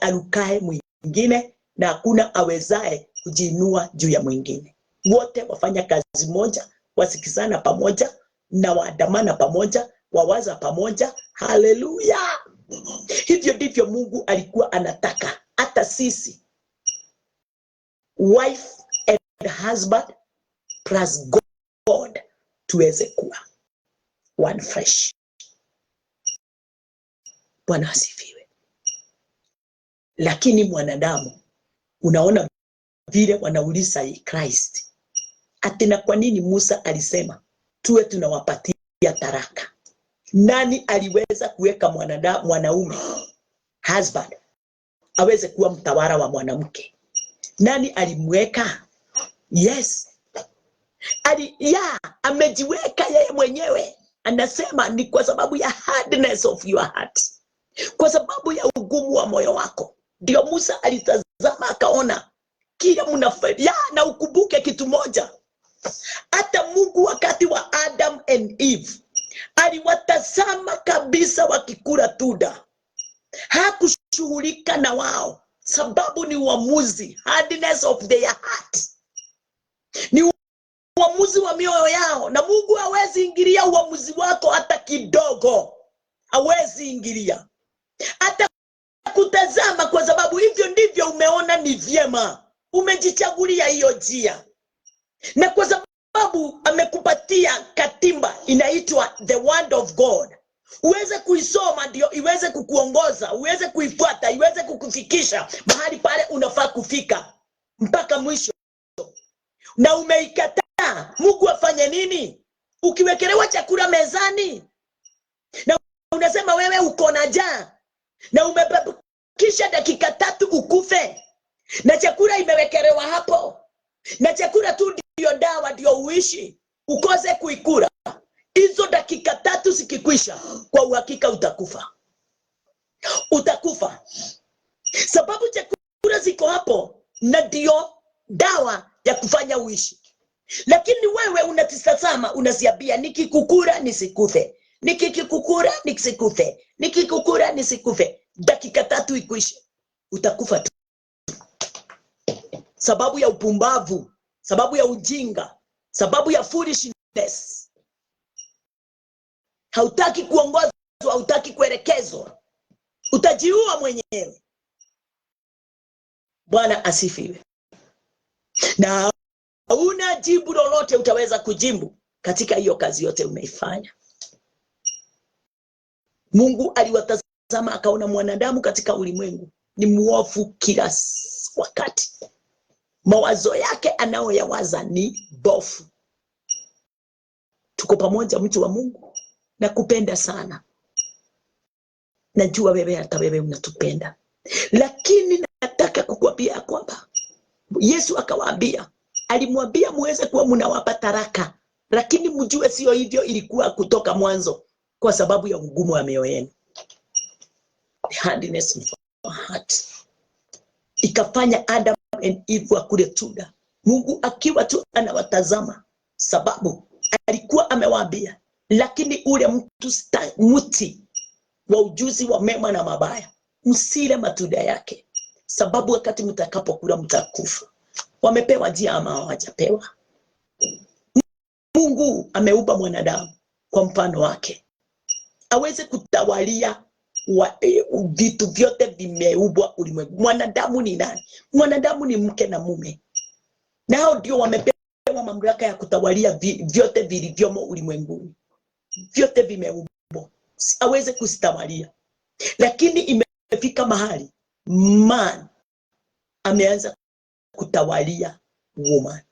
alukae mwingine na hakuna awezae kujiinua juu ya mwingine. Wote wafanya kazi moja, wasikizana pamoja na waandamana pamoja, wawaza pamoja. Haleluya! Hivyo ndivyo Mungu alikuwa anataka hata sisi, wife and husband plus God, tuweze kuwa one flesh. Bwana asifiwe. Lakini mwanadamu, unaona vile wanauliza Christ, ati na kwa nini Musa alisema tuwe tunawapatia taraka? Nani aliweza kuweka mwanaume husband aweze kuwa mtawala wa mwanamke? Nani alimweka? Yes, amejiweka yeye mwenyewe. Anasema ni kwa sababu ya hardness of your heart, kwa sababu ya ugumu wa moyo wako. Ndio Musa alitazama akaona kila mnafanya. Na ukumbuke kitu moja, hata Mungu wakati wa Adam and Eve aliwatazama kabisa wakikula tunda, hakushughulika na wao, sababu ni uamuzi, hardness of their heart, ni uamuzi wa mioyo yao. Na Mungu hawezi ingilia uamuzi wako hata kidogo, hawezi ingilia hata kutazama, kwa sababu hivyo ndivyo umeona ni vyema, umejichagulia hiyo njia. Na kwa sababu amekupatia katiba inaitwa the word of God, uweze kuisoma ndio iweze kukuongoza, uweze kuifuata, iweze kukufikisha mahali pale unafaa kufika mpaka mwisho. Na umeikataa, Mungu afanye nini? Ukiwekelewa chakula mezani na unasema wewe uko na njaa, na umebakisha dakika 3 ukufe, na chakula imewekelewa hapo, na chakula tu ndio dawa, ndio uishi, ukose kuikula, hizo dakika 3 zikikwisha, kwa uhakika utakufa. Utakufa sababu chakula ziko hapo na ndio dawa ya kufanya uishi. Lakini wewe unatizama, unaziambia nikikukura nisikufe, nikikukura nisikufe, nikikukura nisikufe. Dakika 3 ikwishe, utakufa tu, sababu ya upumbavu, sababu ya ujinga, sababu ya foolishness. Hautaki kuongozwa, hautaki kuelekezwa, utajiua mwenyewe. Bwana asifiwe. Na una jibu lolote utaweza kujibu katika hiyo kazi yote umeifanya. Mungu aliwatazama akaona mwanadamu katika ulimwengu ni muovu kila wakati. Mawazo yake anayoyawaza ni bofu. Tuko pamoja, mtu wa Mungu? Nakupenda sana. Najua wewe, hata wewe unatupenda. Lakini nataka kukuambia kwamba Yesu akawaambia, alimwambia muweze kuwa mnawapa taraka, lakini mjue sio hivyo ilikuwa kutoka mwanzo, kwa sababu ya ugumu wa mioyo yenu. The hardness of our heart ikafanya Adam and Eve wakule tunda, Mungu akiwa tu anawatazama, sababu alikuwa amewaambia, lakini ule mti wa ujuzi wa mema na mabaya msile matunda yake, sababu wakati mtakapokula mtakufa. Wamepewa njia ama hawajapewa? Mungu ameumba mwanadamu kwa mfano wake, aweze kutawalia vitu vyote vimeumbwa ulimwengu. Mwanadamu ni nani? Mwanadamu ni mke na mume, nao ndio wamepewa mamlaka ya kutawalia vyote vilivyomo ulimwenguni. Vyote vimeumbwa, aweze kustawalia. Lakini imefika mahali man ameanza kutawalia woman,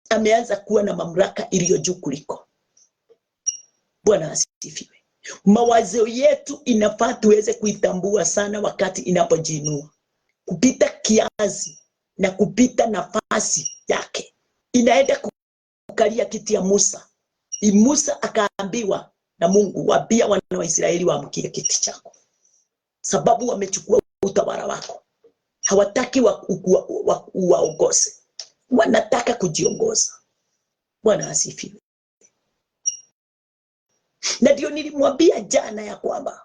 ameanza kuwa na mamlaka iliyo juu kuliko. Bwana asifiwe. Mawazo yetu inafaa tuweze kuitambua sana wakati inapojinua kupita kiasi na kupita nafasi yake. Inaenda kukalia kiti ya Musa. Musa akaambiwa na Mungu, waambia wana wa Israeli waamkie kiti chako, sababu wamechukua utawala wako. Hawataki waongoze, wanataka kujiongoza. Bwana asifiwe. Na ndio nilimwambia jana ya kwamba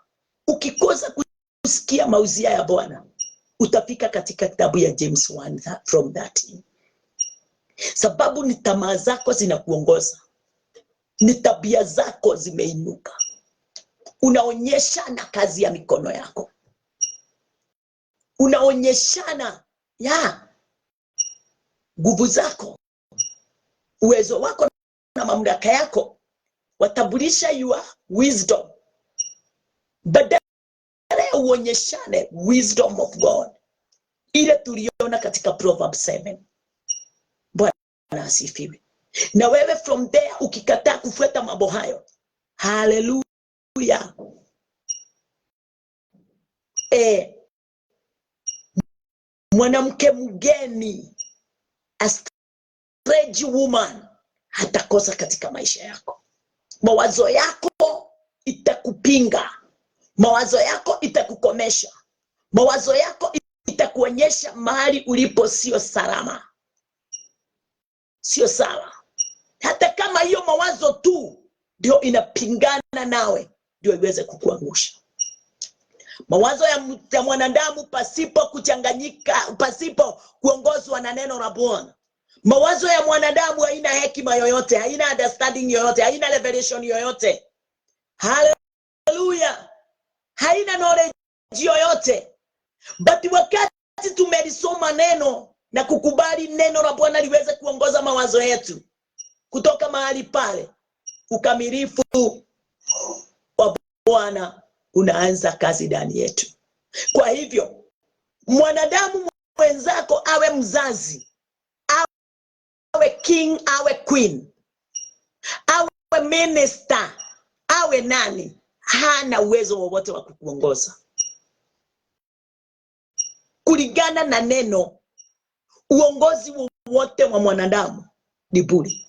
ukikosa kusikia mauzia ya Bwana, utafika katika kitabu ya James 1 from 13. Sababu ni tamaa zako zinakuongoza, ni tabia zako zimeinuka, unaonyeshana kazi ya mikono yako, unaonyeshana nguvu zako, uwezo wako na mamlaka yako, watambulisha your wisdom, badala uonyeshane wisdom of God ile tuliona katika Proverbs 7. Bwana asifiwe. Na wewe from there ukikataa kufuata mambo hayo, Haleluya. Mwanamke mgeni, a strange woman, hatakosa katika maisha yako. Mawazo yako itakupinga, mawazo yako itakukomesha, mawazo yako itakuonyesha mahali ulipo sio salama, sio sawa. Hata kama hiyo mawazo tu ndio inapingana nawe, ndio iweze kukuangusha. Mawazo ya mwanadamu pasipo kuchanganyika, pasipo kuongozwa na neno la Bwana. Mawazo ya mwanadamu haina hekima yoyote, haina understanding yoyote, haina revelation yoyote. Hallelujah. Haina knowledge yoyote. But wakati tumelisoma neno na kukubali neno la Bwana liweze kuongoza mawazo yetu, kutoka mahali pale ukamilifu wa Bwana unaanza kazi ndani yetu. Kwa hivyo mwanadamu mwenzako, awe mzazi, awe king, awe queen, awe minister, awe nani, hana uwezo wowote wa kukuongoza. Kulingana na neno, uongozi wowote wa mwanadamu ni bure.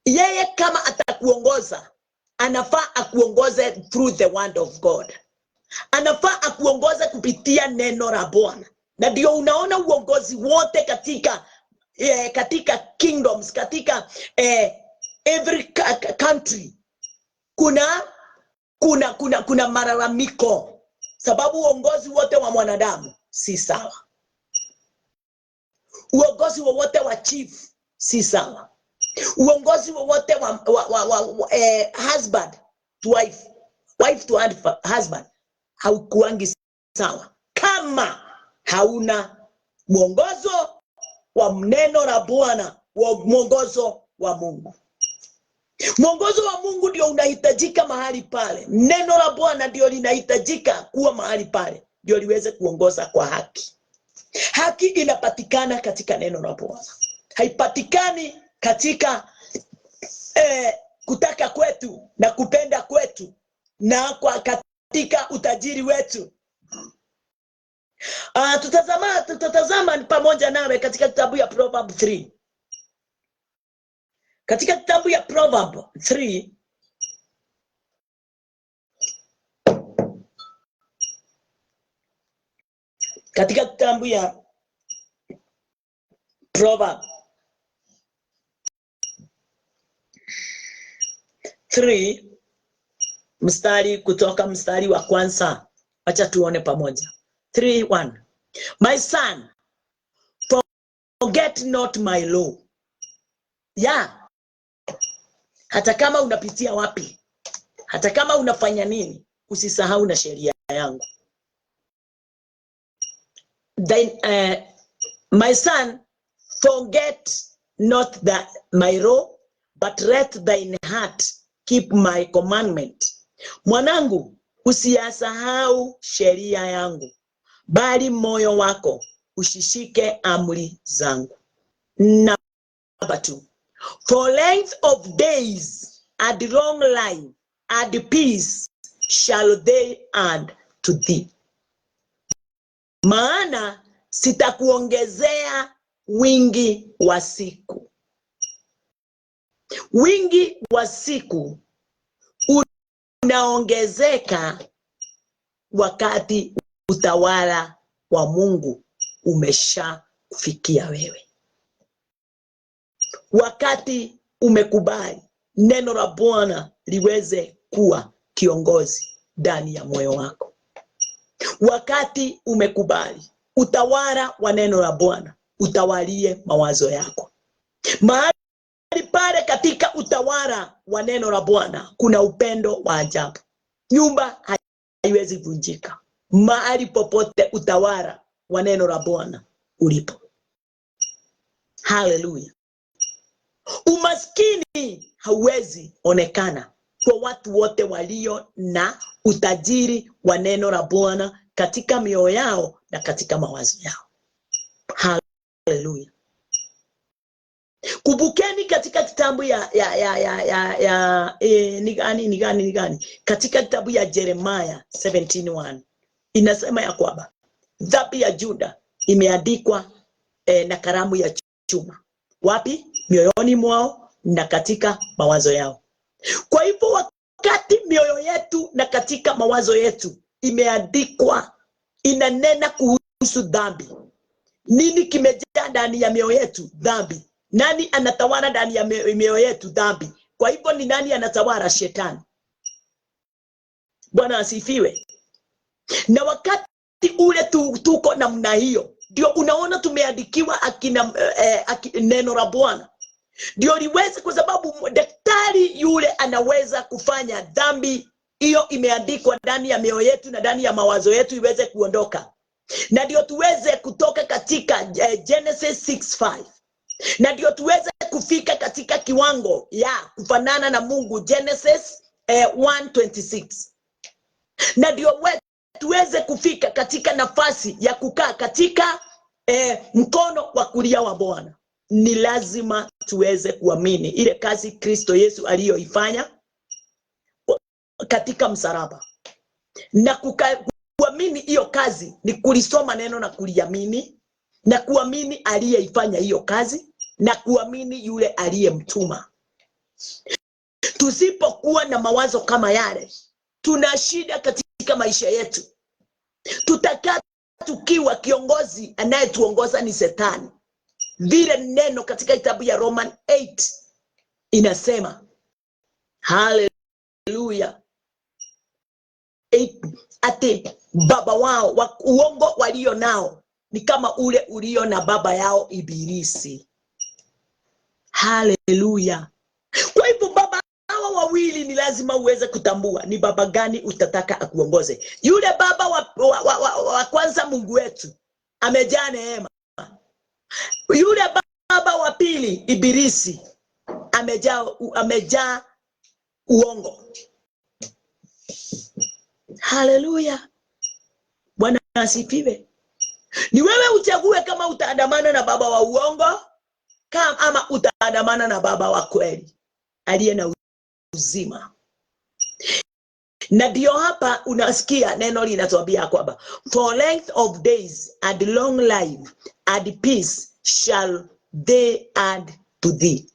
Yeye kama atakuongoza, anafaa akuongoze through the word of God. Anafaa akuongoze kupitia neno la Bwana. Na ndio unaona uongozi wote katika kingdoms, katika every country kuna malalamiko, sababu uongozi wote wa mwanadamu si sawa. Uongozi wote wa chief si sawa. Uongozi wote wa husband to wife, wife to husband haukuangi sawa kama hauna mwongozo wa neno la Bwana, wa mwongozo wa Mungu. Mwongozo wa Mungu ndio unahitajika mahali pale. Neno la Bwana ndio linahitajika kuwa mahali pale, ndio liweze kuongoza kwa haki. Haki inapatikana katika neno la Bwana. Haipatikani katika kutaka kwetu na kupenda kwetu na katika utajiri wetu. Tutatazama pamoja nawe katika kitabu ya Proverb 3. Katika kitabu ya Proverb 3, katika kitabu ya Proverb 3, kutoka mstari wa kwanza, acha tuone pamoja. 3:1. My son, forget not my law. Hata kama unapitia wapi, hata kama unafanya nini, usisahau na sheria yangu. Then, my son, forget not my law, but let thine heart keep my commandment. Mwanangu, usiyasahau sheria yangu, bali moyo wako ushishike amri zangu. Number 2. For length of days and long life and peace shall they add to thee. Maana sitakuongezea wingi wa siku. Wingi wa siku unaongezeka wakati utawala wa Mungu umesha kufikia wewe. Wakati umekubali neno la Bwana liweze kuwa kiongozi ndani ya moyo wako. Wakati umekubali utawala wa neno la Bwana utawalie mawazo yako. Mahali pale katika utawala wa neno la Bwana kuna upendo wa ajabu. Nyumba haiwezi vunjika mahali popote utawala wa neno la Bwana ulipo. Hallelujah. Umaskini hauwezi onekana kwa watu wote walio na utajiri wa neno la Bwana katika mioyo yao na katika mawazo yao. Hallelujah. Kumbukeni katika kitabu ni gani? Katika kitabu ya Jeremiah 17:1 inasema ya kwamba dhambi ya Juda imeandikwa na kalamu ya chuma. Wapi? Mioyoni mwao na katika mawazo yao. Kwa hivyo wakati mioyo yetu na katika mawazo yetu imeandikwa, inanena kuhusu dhambi. Nini kimejaa ndani ya mioyo yetu? Dhambi. Nani anatawala ndani ya mioyo yetu? Dhambi. Kwa hivyo ni nani anatawala? Shetani. Bwana asifiwe. Na wakati ule tuko namna hiyo, ndio unaona tumeandikiwa neno la Bwana. Ndio liweze, kwa sababu daktari yule anaweza kufanya dhambi hiyo imeandikwa ndani ya mioyo yetu na ndani ya mawazo yetu iweze kuondoka. Na ndio tuweze kutoka katika Genesis 6:5. Na ndio tuweze kufika katika kiwango ya kufanana na Mungu, Genesis 1:26. Na ndio tuweze kufika katika nafasi ya kukaa katika mkono wa kulia wa Bwana. Ni lazima tuweze kuamini ile kazi Kristo Yesu aliyoifanya katika msalaba. Na kuamini hiyo kazi ni kulisoma neno na kuliamini, na kuamini aliyeifanya hiyo kazi, na kuamini yule aliyemtuma. Tusipokuwa na mawazo kama yale, tuna shida katika maisha yetu. Tutakaa tukiwa kiongozi anayetuongoza ni Shetani. Vile neno katika kitabu ya Roman 8 inasema, haleluya, ati baba wao wa uongo walio nao ni kama ule ulio na baba yao Ibilisi. Haleluya. Kwa hivyo baba hawa wawili ni lazima uweze kutambua ni baba gani utataka akuongoze. Yule baba wa kwanza, Mungu wetu, amejaa neema. Yule baba wa pili, Ibilisi, amejaa uongo. Haleluya. Bwana asifiwe. Ni wewe uchague kama utaandamana na baba wa uongo ama utaandamana na baba wa kweli aliye na uzima. Na ndio hapa unasikia neno linatuambia kwamba for length of days and long life and peace shall they add to thee.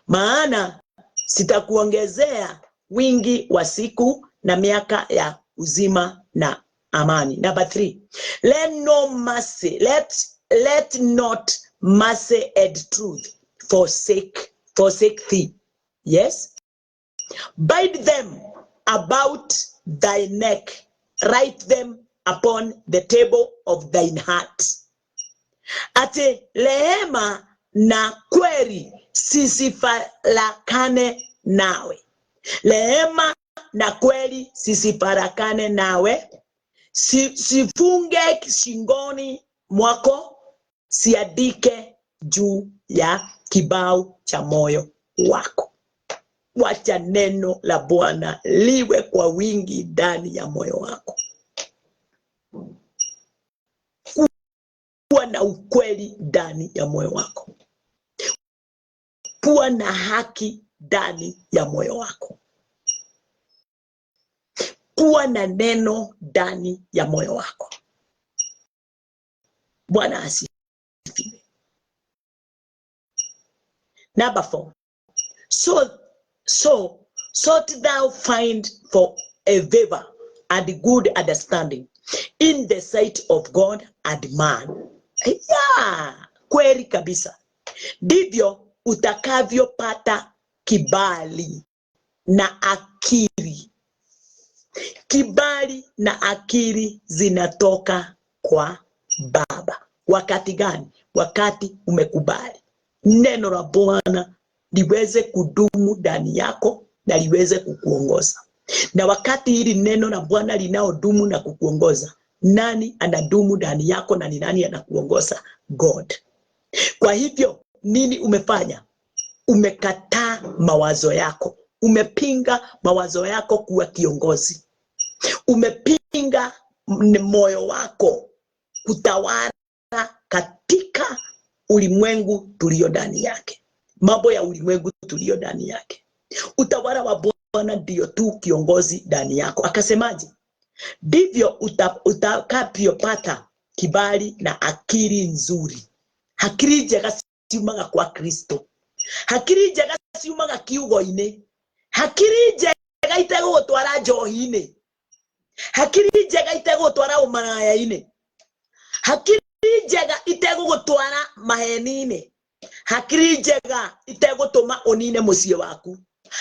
Maana sitakuongezea wingi wa siku na miaka ya uzima na amani. Number 3, let not mercy and truth forsake thee. Yes, bind them about thy neck, write them upon the table of thine heart. Ate rehema na kweli sisifarakane nawe. Rehema na kweli sisifarakane nawe. Sifunge shingoni mwako, siandike juu ya kibao cha moyo wako. Wacha neno la Bwana liwe kwa wingi ndani ya moyo wako. Kuwa na ukweli ndani ya moyo wako. Kuwa na haki ndani ya moyo wako. Kuwa na neno ndani ya moyo wako. Bwana asifiwe. Number 4. So thou find for a favor and good understanding in the sight of God and man. Yeah, kweli kabisa. Ndivyo utakavyopata kibali na akili. Kibali na akili zinatoka kwa Baba. Wakati gani? Wakati umekubali neno la Bwana liweze kudumu ndani yako na liweze kukuongoza. Na wakati hili neno la Bwana linaodumu na kukuongoza, nani anadumu ndani yako na ni nani anakuongoza? God. Kwa hivyo nini umefanya? Umekataa mawazo yako. Umepinga mawazo yako kuwa kiongozi. Umepinga moyo wako kutawala katika ulimwengu tulio ndani yake. mambo ya ulimwengu tulio ndani yake. Utawala wa Bwana ndio tu kiongozi ndani yako. Akasemaje? Ndivyo utakapopata kibali na akili nzuri. Akili njega ciumaga kwa Kristo. Akili njega ciumaga kiugo-inĩ. Akili njega itegũgũtwara njohi-inĩ. Akili njega itegũgũtwara ũmaraya-inĩ. Akili njega itegũgũtwara maheni-inĩ. Akili njega itegũtũma ũnine mũciĩ waku.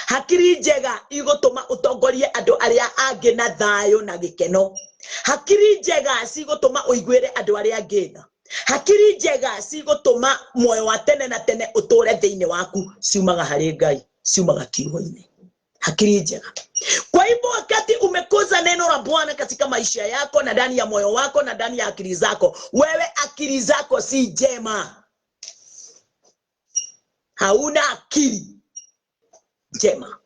Akili njega igũtũma ũtongorie andũ arĩa angĩ na thayũ na gĩkeno. Akili njega cigũtũma ũiguĩre andũ arĩa angĩ tha. Akili njega cigũtũma muoyo wa tene na tene ũtũre thĩinĩ waku, ciumaga harĩ Ngai, ciumaga kiugo-inĩ. Akili njega. Kwa hivyo wakati umekosa neno la Bwana katika maisha yako na ndani ya moyo wako na ndani ya akili zako, wewe akili zako si njema. Hauna akili njema.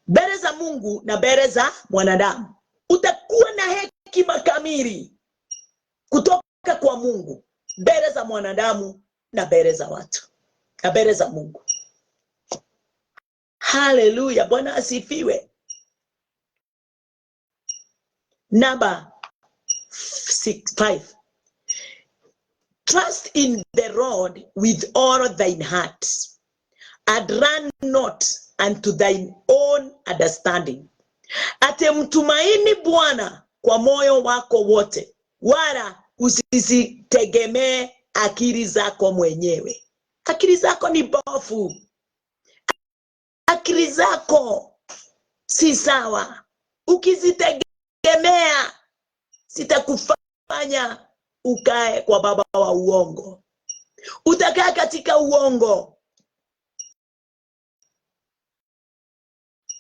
Mbele za Mungu na mbele za mwanadamu utakuwa na hekima kamili kutoka kwa Mungu, mbele za mwanadamu na mbele za watu na mbele za Mungu. Hallelujah, Bwana asifiwe. Number 5. Trust in the Lord with all thine heart, and run not unto thine own understanding. Ate mtumaini Bwana kwa moyo wako wote, wala usizitegemee akili zako mwenyewe. Akili zako ni bofu. Akili zako si sawa. Ukizitegemea sitakufanya ukae kwa baba wa uongo. Utakaa katika uongo.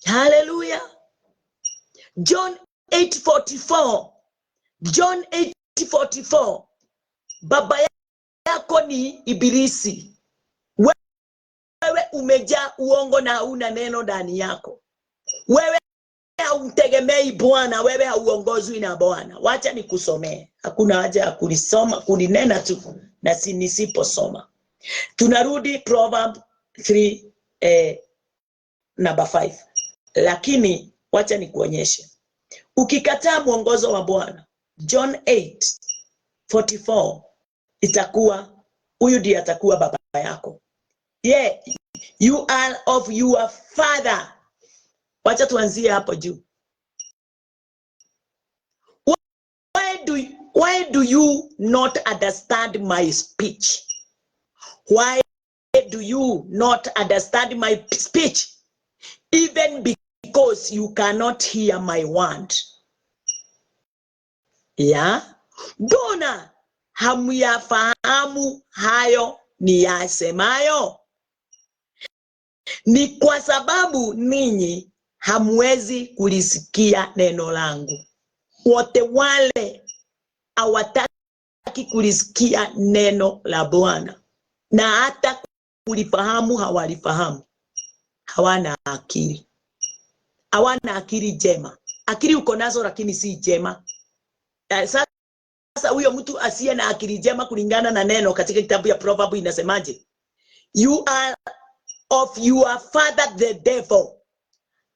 Hallelujah. John 8:44. John 8:44. Baba yako ni Ibilisi. Wewe umejaa uongo na hauna neno ndani yako. Wewe haumtegemei Bwana, wewe hauongozwi na Bwana. Wacha nikusomee. Hakuna haja ya kulisoma, kulinena tu na nisiposoma. Tunarudi Proverbs 3 number 5. Lakini wacha nikuonyeshe. Ukikataa mwongozo wa Bwana, John 8:44, itakuwa huyu ndiye atakuwa baba yako. Yeah, you are of your father. Wacha tuanzie hapo juu. Why do you not understand my speech? Why do you not understand my speech? Even because you cannot hear my word. Yeah? Mbona hamuyafahamu hayo niyasemayo? Ni kwa sababu ninyi hamwezi kulisikia neno langu. Wote wale hawataki kulisikia neno la Bwana, na hata kulifahamu hawalifahamu. Hawana akili. Hawana akili jema. Akili uko nazo lakini si jema. Sasa huyo mtu asiye na akili jema kulingana na neno katika kitabu ya Proverbs inasemaje? You are of your father the devil,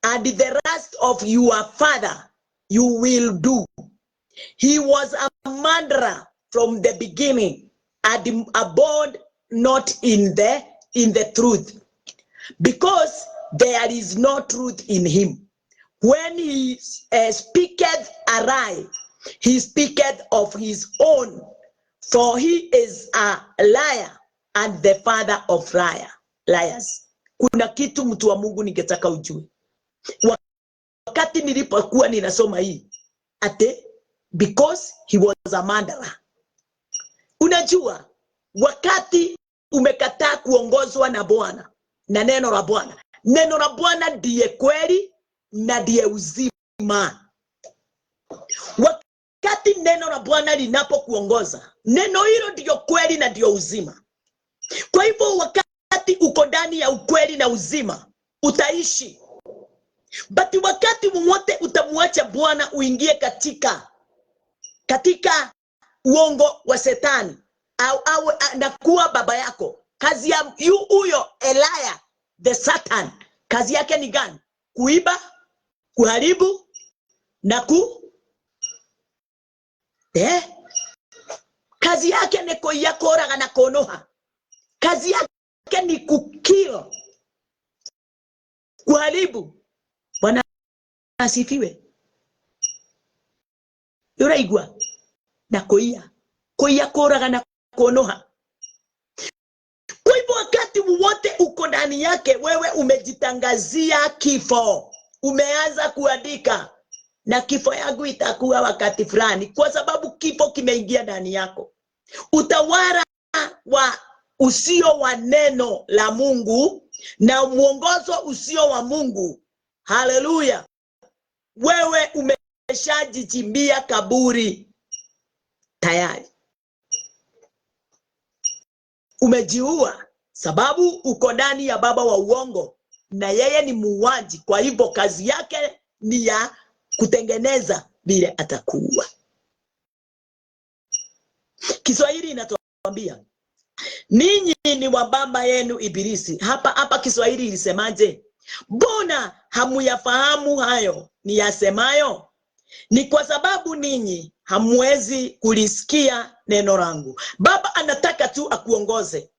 and the rest of your father you will do. He was a murderer from the beginning, and abode not in the truth, because there is no truth in him. When he speaketh a lie, he speaketh of his own, for he is a liar and the father of liars. Kuna kitu mtu wa Mungu ningetaka ujue. Wakati nilipokuwa ninasoma hii, because he was a murderer. Unajua, wakati umekataa kuongozwa na Bwana, na neno la Bwana. Neno la Bwana ndiye kweli na ndiye uzima. Wakati neno la Bwana linapokuongoza, neno hilo ndiyo kweli na ndiyo uzima. Kwa hivyo wakati uko ndani ya ukweli na uzima, utaishi. But wakati wote utamwacha Bwana uingie katika uongo wa Shetani, au anakuwa baba yako. Kazi ya huyo Eliah the Satan, kazi yake ni gani? Kuiba, kuharibu na kazi yake ni kuyakoraga na konoha. Kazi yake ni kukill, kuharibu. Bwana asifiwe. Yuraigwa na kuyakoraga na konoha. Kwa hivyo wakati wote uko ndani yake, wewe umejitangazia kifo. Umeanza kuandika na kifo yangu itakuwa wakati fulani, kwa sababu kifo kimeingia ndani yako. Utawala wa usio wa neno la Mungu na mwongozo usio wa Mungu. Haleluya. Wewe umeshajichimbia kaburi tayari. Umejiua sababu uko ndani ya baba wa uongo na yeye ni muuaji. Kwa hivyo kazi yake ni ya kutengeneza vile atakuua. Kiswahili inatuambia ninyi ni wa baba yenu Ibilisi. Hapa Kiswahili ilisemaje? Mbona hamuyafahamu hayo ni yasemayo? Ni kwa sababu ninyi hamwezi kulisikia neno langu. Baba anataka tu akuongoze,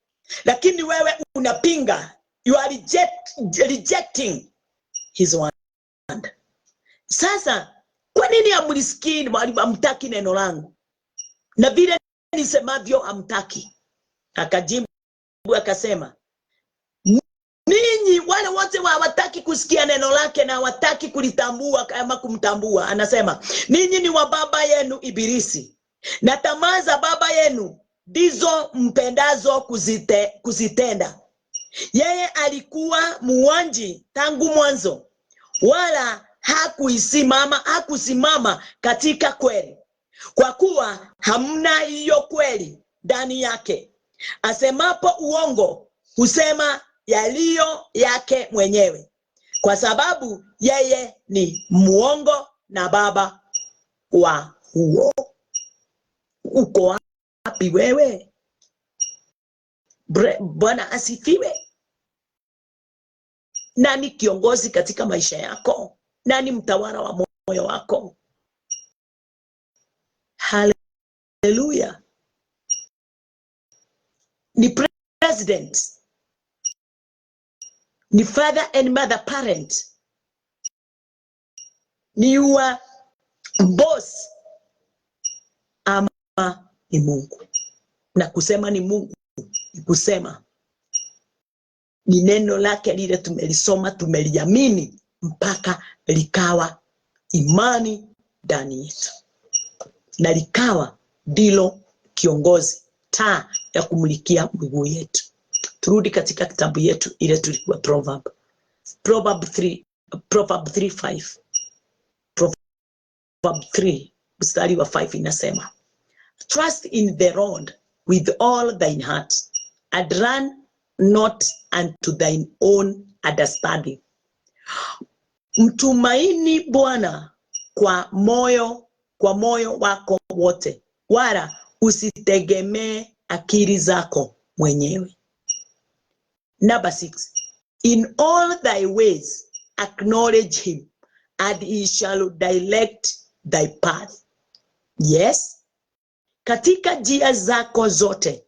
lakini wewe unapinga. You are rejecting his word. Sasa kwa nini hamlisikii? Hamtaki neno langu, na vile nisemavyo hamtaki. Akajibu akasema, ninyi wale wote hawataki kusikia neno lake na hawataki kulitambua kama kumtambua. Anasema ninyi ni wa baba yenu Ibilisi, na tamaa za baba yenu ndizo mpendazo kuzitenda. Yeye alikuwa muuaji tangu mwanzo, wala hakusimama katika kweli, kwa kuwa hamna hiyo kweli ndani yake. Asemapo uongo husema yaliyo yake mwenyewe, kwa sababu yeye ni muongo na baba wa huo. Uko wapi wewe? Bwana asifiwe. Nani kiongozi katika maisha yako? Nani mtawala wa moyo wako? Haleluya. Ni president, ni father and mother parent, ni your boss, ama ni Mungu? Na kusema ni Mungu ni kusema ni neno lake lile tumelisoma, tumeliamini mpaka likawa imani ndani yetu, na likawa ndilo kiongozi, taa ya kumulikia miguu yetu. Turudi katika kitabu yetu ile tulikuwa Proverb 3:5. Proverb 3 mstari wa 5 inasema, trust in the Lord with all thine heart, and run not unto thine own understanding. Mtumaini Bwana kwa moyo wako wote, wala usitegemee akili zako mwenyewe. Number 6, in all thy ways acknowledge him, and he shall direct thy path. Yes, katika njia zako zote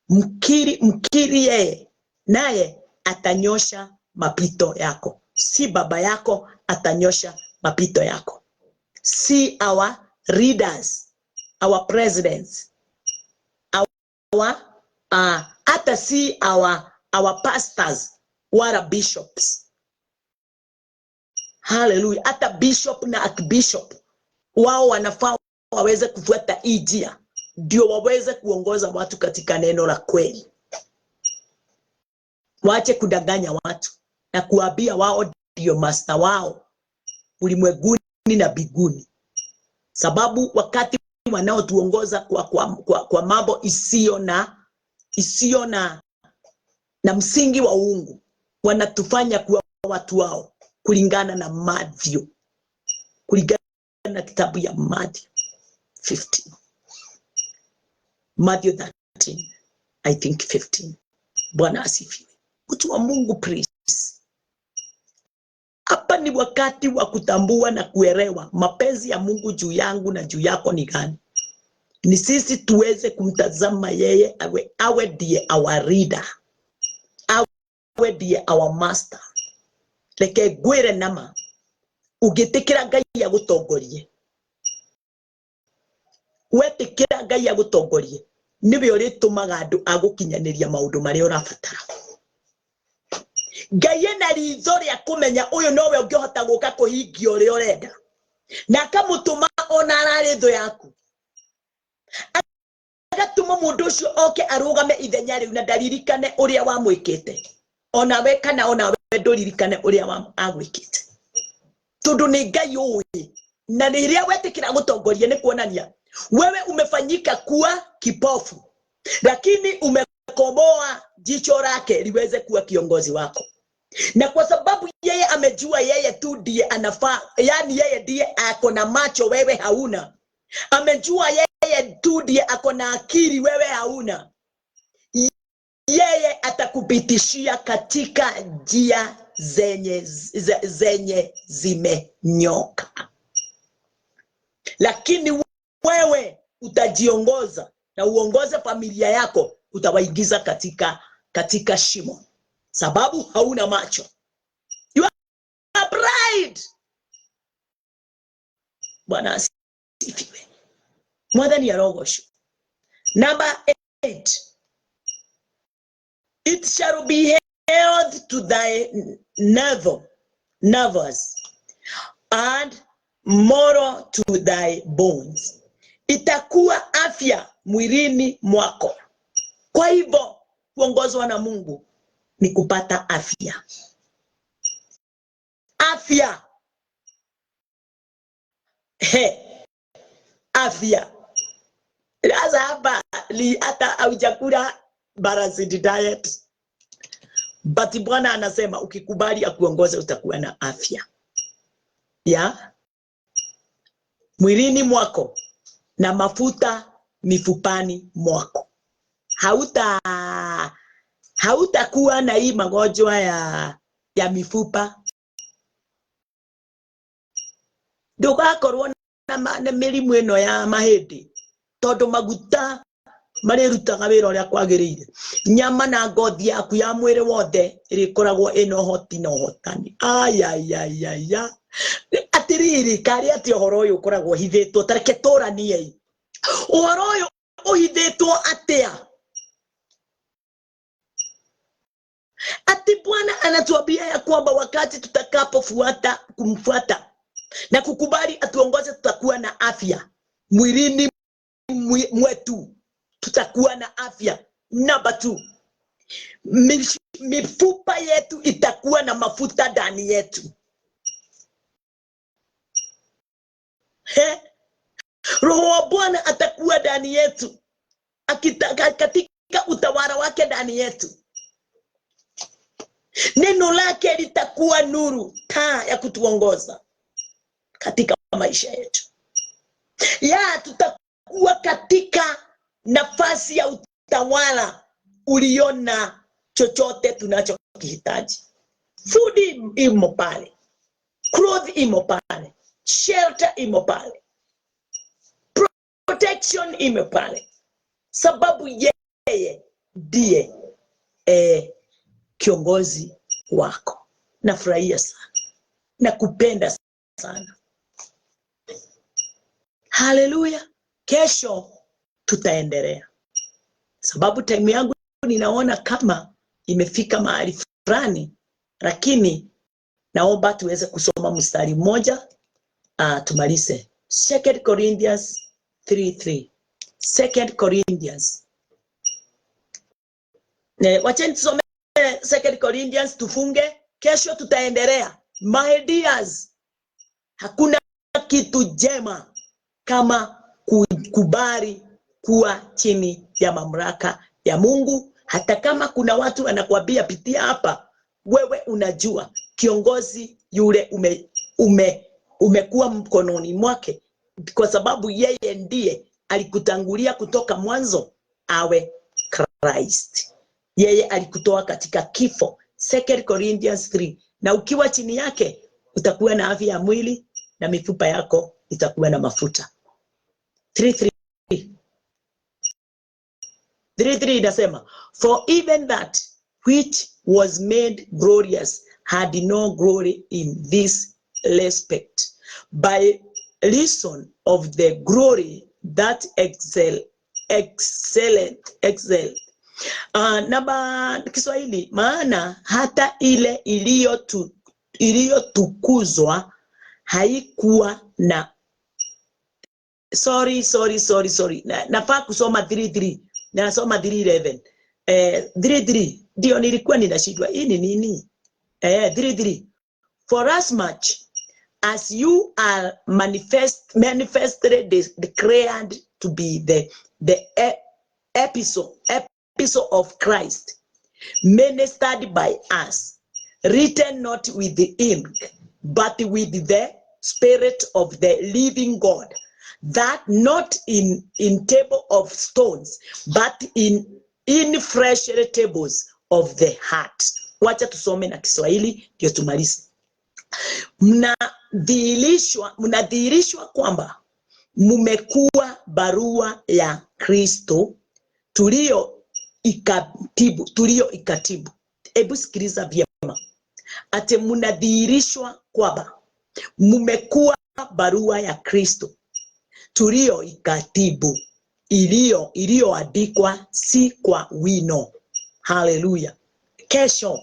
mkiri yeye, naye atanyosha mapito yako. Si baba yako atanyosha mapito yako, si our leaders, our presidents, hata si our pastors wala bishops. Hallelujah. Hata bishop na archbishop wao wanafaa waweze kufuata hii njia, ndio waweze kuongoza watu katika neno la kweli. Waache kudanganya watu na kuambia wao ndio master wao ulimwenguni na biguni, sababu wakati wanaotuongoza kwa mambo isiyo na msingi wa uungu, wanatufanya kuwa watu wao kulingana na Matthew, kulingana na kitabu ya Matthew 15. Matthew 13, I think 15. Bwana asifiwe. Mtu wa Mungu, please. Hapa ni wakati wa kutambua na kuelewa mapenzi ya Mungu juu yangu na juu yako ni gani. Ni sisi tuweze kumtazama yeye awe ndiye our leader. Awe ndiye our master. Leke gwire nama. Ugitikira Ngai agutongorie. Wetikira Ngai agutongorie. Niwe uritumaga andu agukinyaniria maundu maria urabatara. Ngai ena ritho ria kumenya uyu nowe ungihota guka kuhingia uria urenda. Na akamutuma ona arari thu yaku. Agatuma mundu ucio oke arugame ithenya riu na ndaririkane uria wamwikite. Ona we kana ona we nduririkane uria agwikite. Tondu ni Ngai uyu. Na riria wetikira gutongoria ni kuonania wewe umefanyika kuwa kipofu, lakini umekomoa jicho lake liweze kuwa kiongozi wako. Na kwa sababu yeye amejua yeye tu ndiye anafaa, yani yeye ndiye ako na macho wewe hauna. Amejua yeye tu ndiye ako na akili wewe hauna. Yeye atakupitishia katika njia zenye zimenyoka. Lakini wewe utajiongoza na uongoze familia yako, utawaingiza katika shimo. Sababu hauna macho. You are blind. Bwana asifiwe. Mwathani arogosho. Number 8. It shall be held to thy nerves and marrow to thy bones. Itakuwa afya mwilini mwako. Kwa hivyo kuongozwa na Mungu ni kupata afya. Afya. Afya. Laza hapa li hata aujakula balanced diet. But Bwana anasema ukikubali akuongoze utakuwa na afya. Ya? Mwilini mwako na mafuta mifupani mwako. Hautakuwa na hii magonjwa ya mifupa. Ndugakorwo na mirimu ino ya mahindi tondu maguta marerutaga wira uria kwagiriire. Nyama na ngothi yaku ya mwiri wothe irikoragwo ino hoti na hotani. Ayayayaya. Atiriri kari ati uhoro uyu ukoragwo hithitwo tareke toranie. Uhoro uyu uhithitwo atia? Ati Bwana anatuambia ya kwamba wakati tutakapofuata kumfuata na kukubali atuongoze tutakuwa na afya. Mwilini mwetu tutakuwa na afya. Number 2. Mifupa yetu itakuwa na mafuta ndani yetu. Roho wa Bwana atakuwa ndani yetu. Katika utawala wake ndani yetu. Neno lake litakuwa nuru, taa ya kutuongoza katika maisha yetu. Tutakuwa katika nafasi ya utawala uliona chochote tunachokihitaji. Food imo pale. Clothes imo pale. Shelter imo pale. Protection imo pale. Sababu yeye ndiye kiongozi wako. Nafurahia sana. Nakupenda sana. Haleluya. Kesho tutaendelea. Sababu time yangu ninaona kama imefika mahali fulani, lakini naomba tuweze kusoma mstari mmoja tumalize. 2 Corinthians 3:3. 2 Corinthians. Wacheni tusome 2 Corinthians tufunge. Kesho tutaendelea. My dears, hakuna kitu jema kama kukubali kuwa chini ya mamlaka ya Mungu. Hata kama kuna watu wanakuambia pitia hapa, wewe unajua kiongozi yule umekuwa mkononi mwake, kwa sababu yeye ndiye alikutangulia kutoka mwanzo awe Christ. Yeye alikutoa katika kifo. 2 Corinthians 3. Na ukiwa chini yake utakuwa na afya ya mwili na mifupa yako itakuwa na mafuta. 3:3 inasema, for even that which was made glorious had no glory in this respect, by reason of the glory that excelled. Namba Kiswahili, maana hata ile iliyotukuzwa haikuwa na sorry. Nafaa kusoma 3:3. Nasoma 3:11. 3:3 ndio nilikuwa ninashindwa. Hii ni nini? 3:3. For as much as you are manifestly declared to be the epistle of Christ, ministered by us, written not with the ink, but with the Spirit of the living God, that not in table of stones, but in fresh tables of the heart. Wacha tusome na Kiswahili ndio tumalize. Mnadhihirishwa kwamba mmekuwa barua ya Kristo tulio ikatibu. Hebu sikiliza vyema. Ate mnadhihirishwa kwamba mmekuwa barua ya Kristo tulio ikatibu, iliyoandikwa si kwa wino. Haleluya. Kesho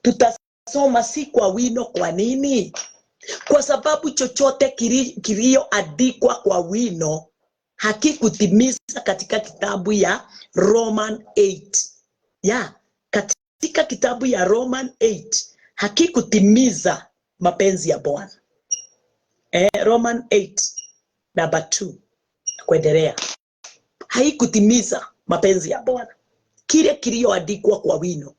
tutasoma si kwa wino. Kwa nini? Kwa sababu chochote kilioandikwa kwa wino hakikutimiza katika kitabu ya Roman 8. Katika kitabu ya Roman 8 hakikutimiza mapenzi ya Bwana. Roman 8 number 2 kuendelea, haikutimiza mapenzi ya Bwana kile kilioandikwa kwa wino.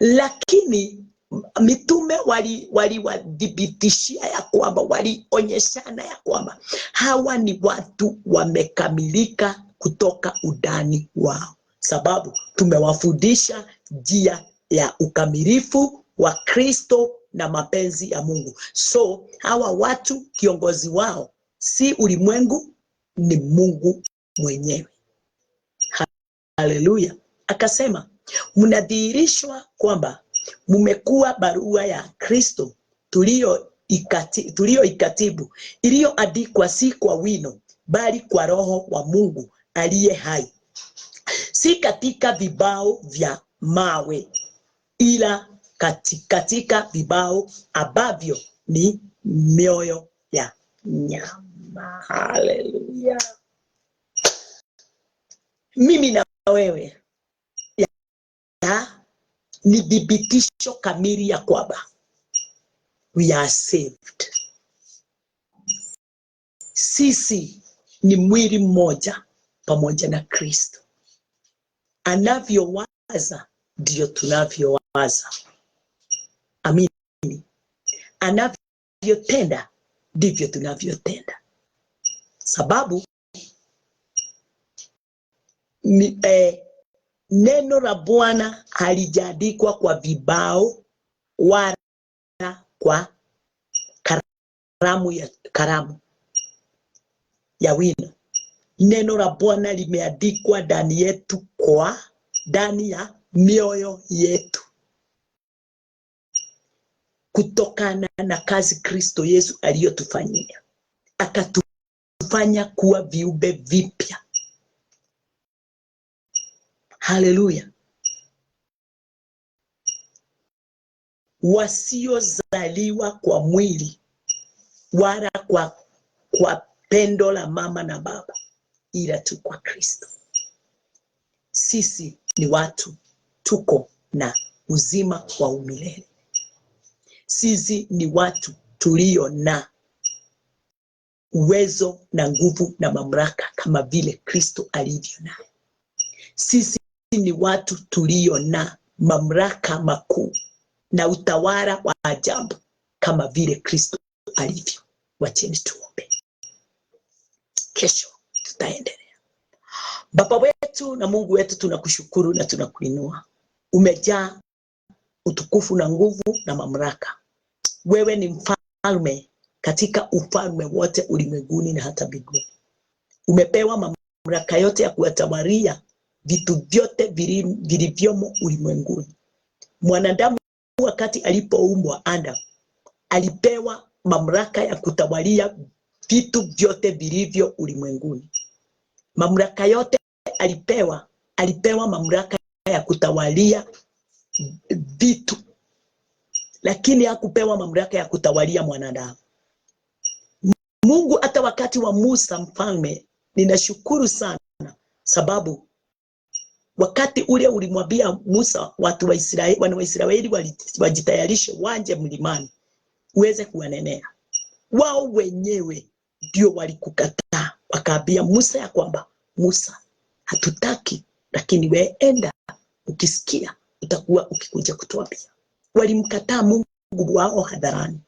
Lakini mitume waliwadhibitishia ya kwamba, walionyeshana ya kwamba hawa ni watu wamekamilika kutoka undani wao, sababu tumewafundisha njia ya ukamilifu wa Kristo na mapenzi ya Mungu. So hawa watu kiongozi wao si ulimwengu, ni Mungu mwenyewe. Haleluya. Akasema mnadhihirishwa kwamba mmekuwa barua ya Kristo tulio ikatibu, iliyoandikwa si kwa wino, bali kwa Roho wa Mungu aliye hai, si katika vibao vya mawe, ila katika vibao ambavyo ni mioyo ya nyama. Haleluya. Mimi na wewe ni dhibitisho kamili ya kwamba we are saved. Sisi ni mwili mmoja pamoja na Kristo. Anavyowaza ndio tunavyowaza. Amini. Anavyotenda ndivyo tunavyotenda. Sababu neno la Bwana halijaandikwa kwa vibao wala kwa karamu ya wino. Neno la Bwana limeandikwa ndani yetu, ndani ya mioyo yetu, kutokana na kazi Kristo Yesu aliyotufanyia, akatufanya kuwa viumbe vipya. Haleluya. Wasiozaliwa kwa mwili wala kwa pendo la mama na baba, ila tu kwa Kristo. Sisi ni watu tuko na uzima wa umilele. Sisi ni watu tulio na uwezo na nguvu na mamlaka kama vile Kristo alivyo nayo. Sisi ni watu tulio na mamlaka makuu na utawala wa ajabu kama vile Kristo alivyo. Wacheni tuombe. Kesho tutaendelea. Baba wetu na Mungu wetu, tunakushukuru na tunakuinua. Umejaa utukufu na nguvu na mamlaka. Wewe ni mfalme katika ufalme wote ulimwenguni na hata mbinguni. Umepewa mamlaka yote ya kuwatawalia vitu vyote vilivyomo ulimwenguni. Mwanadamu wakati alipoumbwa Adam, alipewa mamlaka ya kutawalia vitu vyote vilivyo ulimwenguni. Mamlaka yote alipewa mamlaka ya kutawalia vitu, lakini hakupewa mamlaka ya kutawalia mwanadamu. Mungu hata wakati wa Musa mfalme, ninashukuru sana sababu wakati ule ulimwambia Musa watu wa Israeli, wana wa Israeli wajitayarishe waje mlimani uweze kuwanenea. Wao wenyewe ndio walikukataa, wakaambia Musa ya kwamba Musa, hatutaki, lakini wewe enda, ukisikia utakuwa ukikuja kutuambia. Walimkataa Mungu wao hadharani.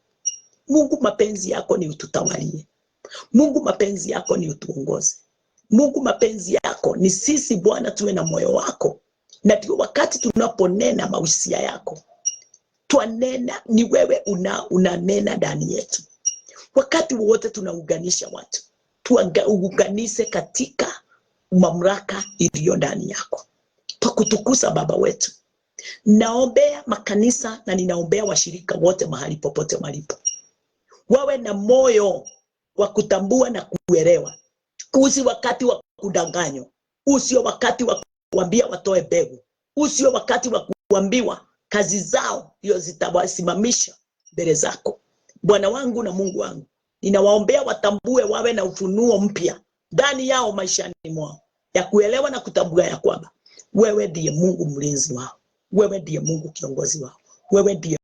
Mungu, mapenzi yako ni ututawalie. Mungu, mapenzi yako ni utuongoze. Mungu, mapenzi yako ni sisi Bwana tuwe na moyo wako, na ndio wakati tunaponena mausia yako, twanena ni wewe unanena ndani yetu. Wakati wote tunaunganisha watu, tuunganishe katika mamlaka iliyo ndani yako. Tukutukuza Baba wetu. Naombea makanisa na ninaombea washirika wote mahali popote walipo, wawe na moyo wa kutambua na kuelewa. Usi wakati wa kudanganywa, usio wakati wa kuambia watoe mbegu, usio wakati wa kuambiwa kazi zao ndio zitawasimamisha mbele zako. Bwana wangu na Mungu wangu, ninawaombea watambue, wawe na ufunuo mpya ndani yao maishani mwao, ya kuelewa na kutambua ya kwamba wewe ndiye Mungu mlinzi wao, wewe ndiye Mungu kiongozi wao, wewe ndiye